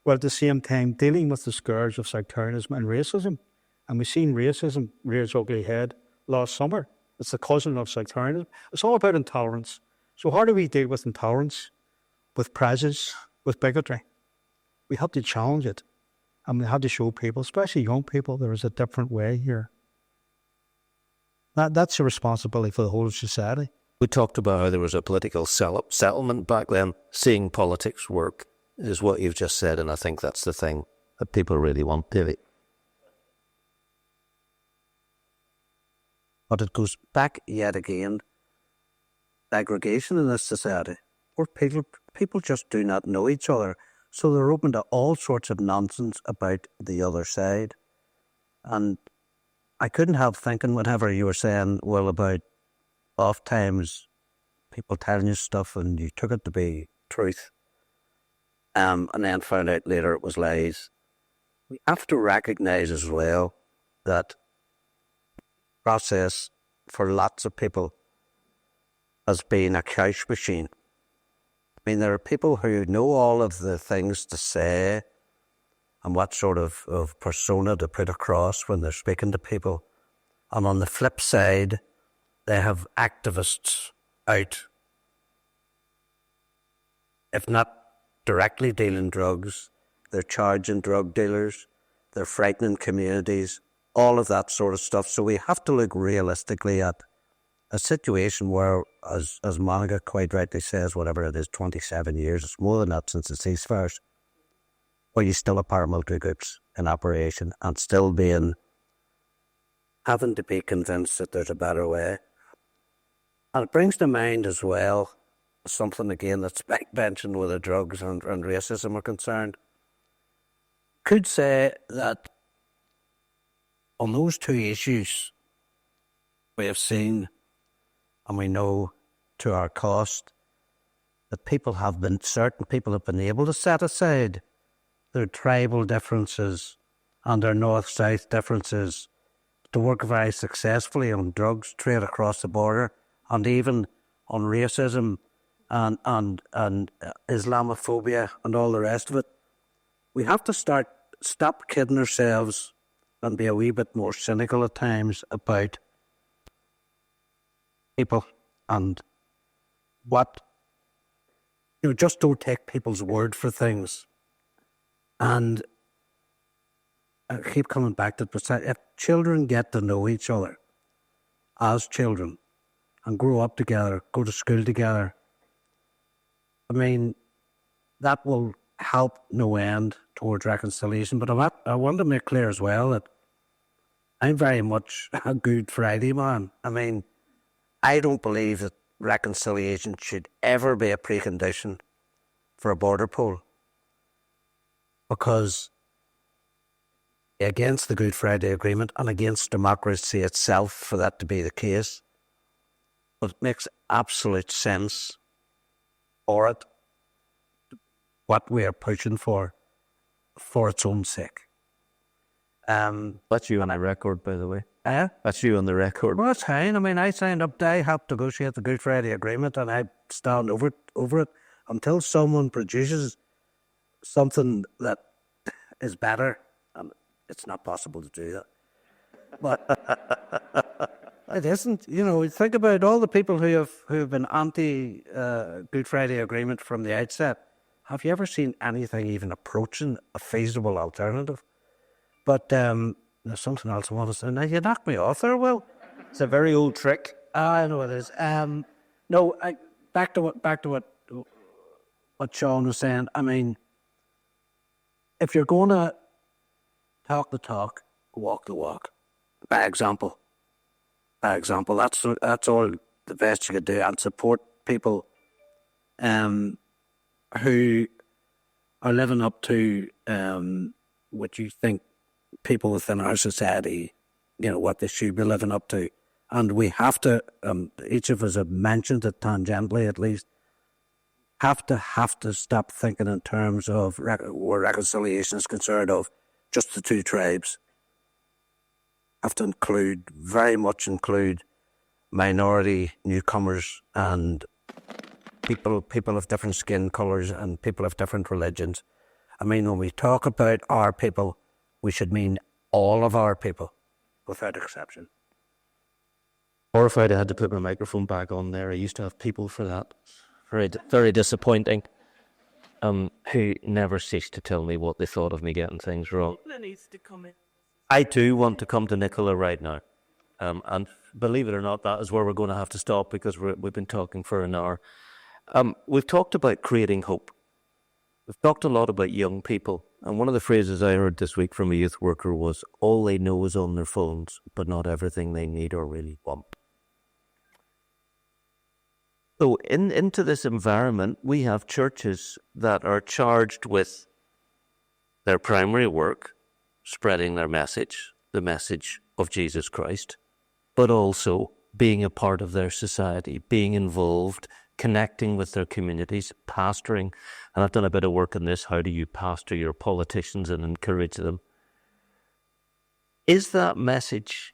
while at the same time dealing with the scourge of sectarianism and racism. And we've seen racism rear its ugly head last summer. It's the cousin of sectarianism. It's all about intolerance. So how do we deal with intolerance, with prejudice, with bigotry? We have to challenge it. And we have to show people, especially young people, there is a different way here. That's a responsibility for the whole of society. We talked about how there was a political settlement back then. Seeing politics work is what you've just said, and I think that's the thing that people really want, Davy. But it goes back yet again, aggregation in this society, where people just do not know each other, so they're open to all sorts of nonsense about the other side. And I couldn't help thinking whenever you were saying, well, about oft times people telling you stuff and you took it to be truth, and then found out later it was lies. we have to recognise as well that process for lots of people has been a cash machine. I mean, there are people who know all of the things to say and what sort of persona to put across when they're speaking to people. And on the flip side, they have activists out, if not directly dealing drugs, they're charging drug dealers, they're frightening communities, all of that sort of stuff. So we have to look realistically at a situation where, as Monica quite rightly says, whatever it is, 27 years, it's more than that since the ceasefires, where you still have paramilitary groups in operation and still having to be convinced that there's a better way. And it brings to mind as well something again that Spike mentioned with the drugs and racism are concerned. Could say that on those two issues, we have seen, and we know to our cost, that certain people have been able to set aside their tribal differences and their north-south differences to work very successfully on drugs trade across the border and even on racism and Islamophobia and all the rest of it. We have to stop kidding ourselves and be a wee bit more cynical at times about people and just don't take people's word for things. And I keep coming back to it. If children get to know each other as children and grow up together, go to school together, I mean, that will help no end towards reconciliation. But I want to make clear as well that I'm very much a Good Friday man. I mean, I don't believe that reconciliation should ever be a precondition for a border poll, because against the Good Friday Agreement and against democracy itself for that to be the case. But it makes absolute sense for it, what we are pushing for its own sake. That's you on the record, by the way. That's you on the record. Well, it's fine. I mean, I signed up, I helped negotiate the Good Friday Agreement, and I stand over it until someone produces something that is better. It's not possible to do that. But it isn't. Think about all the people who have been anti Good Friday Agreement from the outset. Have you ever seen anything even approaching a feasible alternative? But there's something else I want to say. Now you knocked me off there, Will. It's a very old trick. I know it is. Back to what Sean was saying. I mean, if you're going to talk the talk, walk the walk. By example. That's all the best you could do, and support people who are living up to what you think people within our society, what they should be living up to. And we have to, each of us have mentioned it tangentially at least, have to stop thinking in terms of where reconciliation is concerned of just the two tribes. Have to very much include minority newcomers and people of different skin colours and people of different religions. I mean, when we talk about our people, we should mean all of our people, without exception. Horrified I had to put my microphone back on there. I used to have people for that. Very, very disappointing. Who never ceased to tell me what they thought of me getting things wrong. Needs to come in. I do want to come to Nicola right now. And believe it or not, that is where we're going to have to stop, because we've been talking for an hour. We've talked about creating hope. We've talked a lot about young people. And one of the phrases I heard this week from a youth worker was, all they know is on their phones, but not everything they need or really want. So into this environment, we have churches that are charged with their primary work, spreading their message, the message of Jesus Christ, but also being a part of their society, being involved, connecting with their communities, pastoring. And I've done a bit of work on this. How do you pastor your politicians and encourage them? Is that message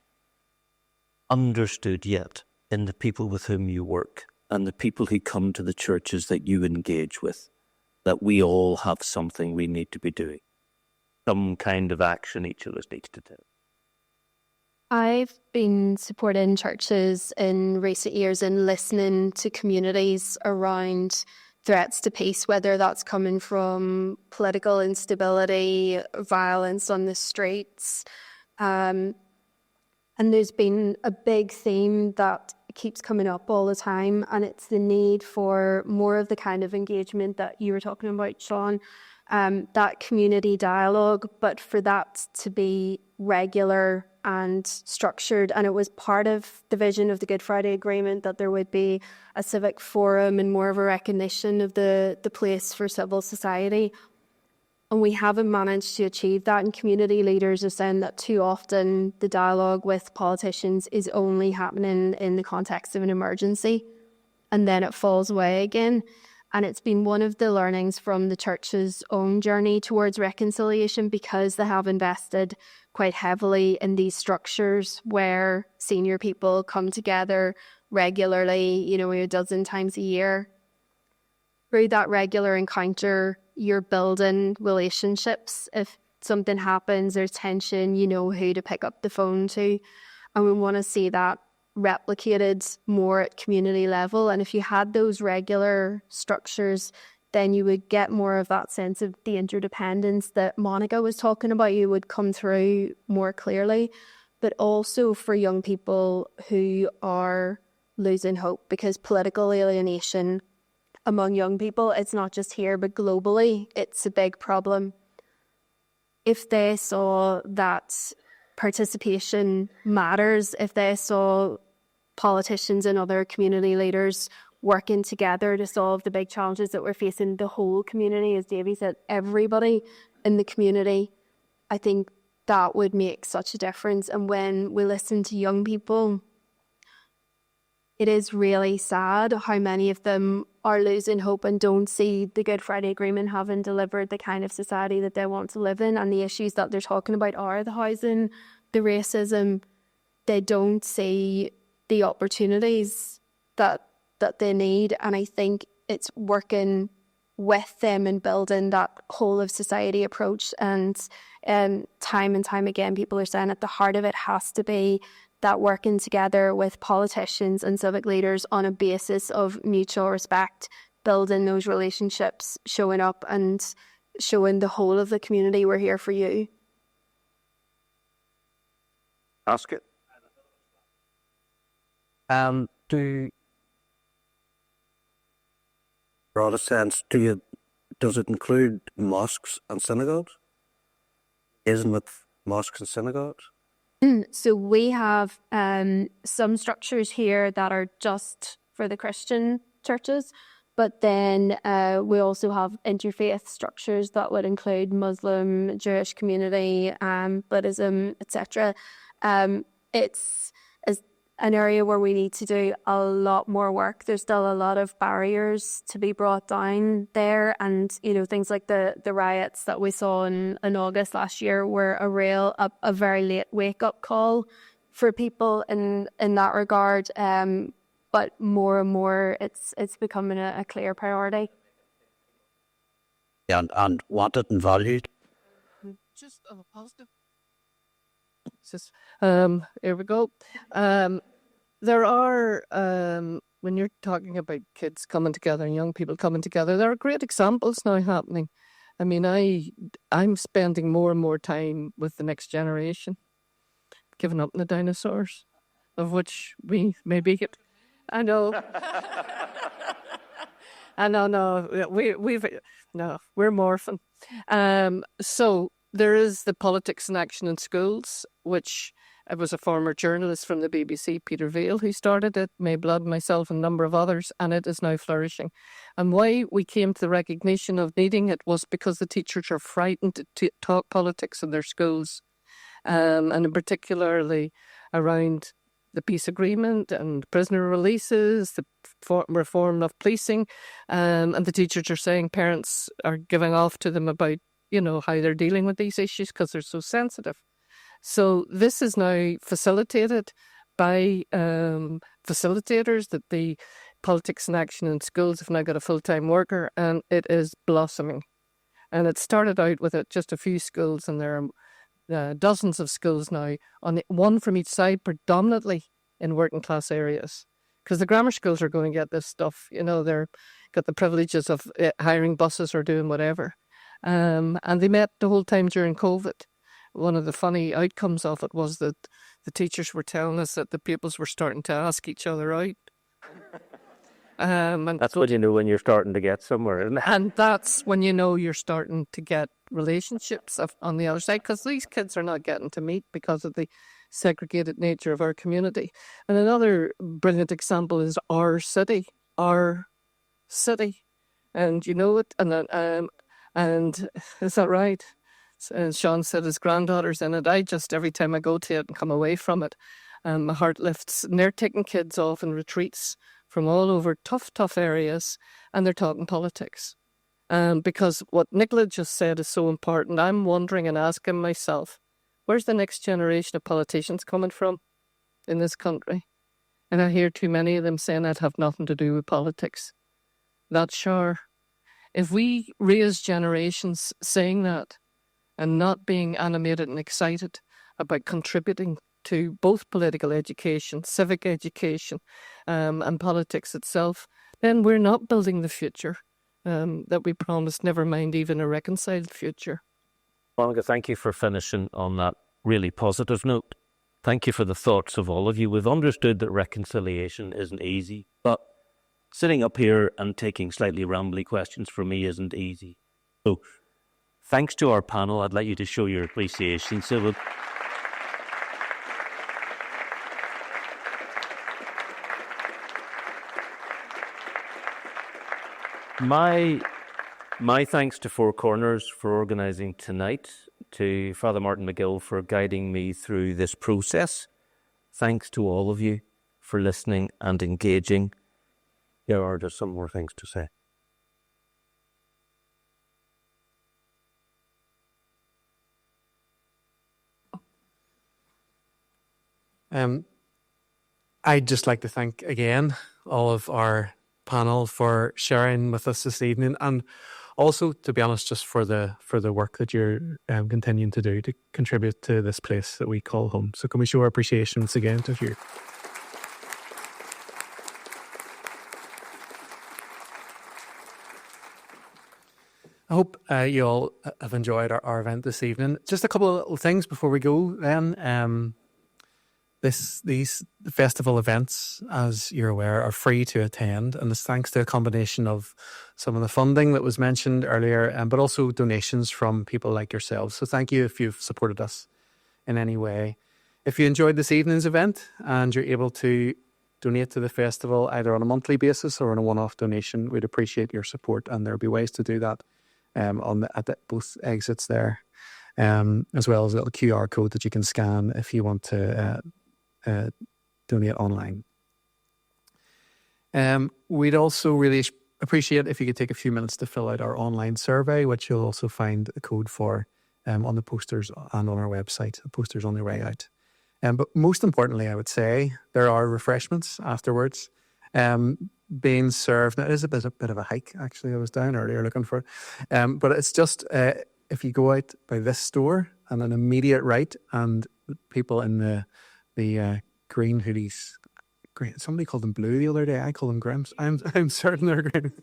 understood yet in the people with whom you work and the people who come to the churches that you engage with, that we all have something we need to be doing? Some kind of action each of us needs to do. I've been supporting churches in recent years and listening to communities around threats to peace, whether that's coming from political instability, violence on the streets. And there's been a big theme that keeps coming up all the time, and it's the need for more of the kind of engagement that you were talking about, Sean, that community dialogue, but for that to be regular and structured. And it was part of the vision of the Good Friday Agreement that there would be a civic forum and more of a recognition of the place for civil society. And we haven't managed to achieve that. And community leaders are saying that too often the dialogue with politicians is only happening in the context of an emergency, and then it falls away again. And it's been one of the learnings from the church's own journey towards reconciliation, because they have invested quite heavily in these structures where senior people come together regularly, a dozen times a year. Through that regular encounter, you're building relationships. If something happens, there's tension, you know who to pick up the phone to. And we want to see that replicated more at community level. And if you had those regular structures, then you would get more of that sense of the interdependence that Monica was talking about. You would come through more clearly. But also for young people who are losing hope, because political alienation among young people, it's not just here, but globally, it's a big problem. If they saw that participation matters, if they saw politicians and other community leaders working together to solve the big challenges that we're facing, the whole community, as Davy said, everybody in the community, I think that would make such a difference. And when we listen to young people, it is really sad how many of them are losing hope and don't see the Good Friday Agreement having delivered the kind of society that they want to live in. And the issues that they're talking about are the housing, the racism. They don't see the opportunities that they need. And I think it's working with them and building that whole of society approach. And time again, people are saying at the heart of it has to be that working together with politicians and civic leaders on a basis of mutual respect, building those relationships, showing up and showing the whole of the community we're here for you. Ask it. Broader sense, does it include mosques and synagogues? Isn't it mosques and synagogues? So we have some structures here that are just for the Christian churches, but then we also have interfaith structures that would include Muslim, Jewish community, Buddhism, etc. It's an area where we need to do a lot more work. There's still a lot of barriers to be brought down there, and things like the riots that we saw in August last year were a very late wake up call for people in that regard. But more and more, it's becoming a clear priority. Yeah, and wanted and valued. Just a positive. Here we go. There are, when you're talking about kids coming together and young people coming together, there are great examples now happening. I mean, I'm spending more and more time with the next generation, giving up on the dinosaurs, of which we maybe get. I know. We're morphing. So there is the Politics in Action in Schools, which it was a former journalist from the BBC, Peter Vail, who started it, May Blood, myself, and a number of others, and it is now flourishing. And why we came to the recognition of needing it was because the teachers are frightened to talk politics in their schools, and in particularly around the peace agreement and prisoner releases, the reform of policing, and the teachers are saying parents are giving off to them about how they're dealing with these issues because they're so sensitive. So this is now facilitated by facilitators, that the Politics in Action in Schools have now got a full-time worker, and it is blossoming. And it started out with just a few schools, and there are dozens of schools now, one from each side, predominantly in working class areas. Because the grammar schools are going to get this stuff, they're got the privileges of hiring buses or doing whatever. And they met the whole time during COVID. One of the funny outcomes of it was that the teachers were telling us that the pupils were starting to ask each other out. And That's what you know when you're starting to get somewhere, isn't it? And that's when you know you're starting to get relationships on the other side, because these kids are not getting to meet because of the segregated nature of our community. And another brilliant example is our city. And you know it, and is that right? As Sean said, his granddaughter's in it. Every time I go to it and come away from it, my heart lifts. And they're taking kids off in retreats from all over tough areas, and they're talking politics. Because what Nicola just said is so important. I'm wondering and asking myself, where's the next generation of politicians coming from in this country? And I hear too many of them saying that have nothing to do with politics. That's sure. If we raise generations saying that and not being animated and excited about contributing to both political education, civic education, and politics itself, then we're not building the future that we promised, never mind even a reconciled future. Monica, thank you for finishing on that really positive note. Thank you for the thoughts of all of you. We've understood that reconciliation isn't easy, but sitting up here and taking slightly rambly questions for me isn't easy. So, thanks to our panel, I'd like you to show your appreciation. So My thanks to Four Corners for organising tonight, to Father Martin McGill for guiding me through this process. Thanks to all of you for listening and engaging. There are just some more things to say. I'd just like to thank again all of our panel for sharing with us this evening, and also, to be honest, just for the work that you're continuing to do to contribute to this place that we call home. So can we show our appreciation once again to you? I hope you all have enjoyed our event this evening. Just a couple of little things before we go then. These festival events, as you're aware, are free to attend, and it's thanks to a combination of some of the funding that was mentioned earlier, but also donations from people like yourselves. So thank you if you've supported us in any way. If you enjoyed this evening's event and you're able to donate to the festival either on a monthly basis or on a one-off donation, we'd appreciate your support, and there'll be ways to do that at both exits there, as well as a little QR code that you can scan if you want to donate online. We'd also really appreciate if you could take a few minutes to fill out our online survey, which you'll also find a code for on the posters and on our website. The posters on their way out. But most importantly, I would say there are refreshments afterwards being served. Now, it is a bit of a hike, actually. I was down earlier looking for it. But it's just if you go out by this store and an immediate right, and people in the green hoodies. Green. Somebody called them blue the other day. I call them grims. I'm certain they're green.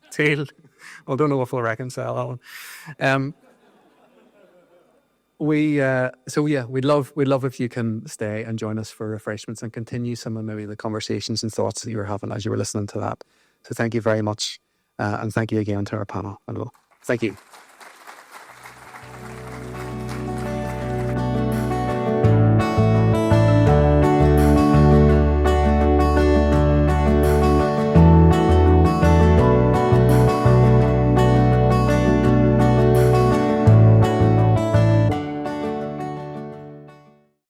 Teal. Well, don't know if we'll reconcile that one. We'd love if you can stay and join us for refreshments and continue some of maybe the conversations and thoughts that you were having as you were listening to that. So thank you very much, and thank you again to our panel. Thank you.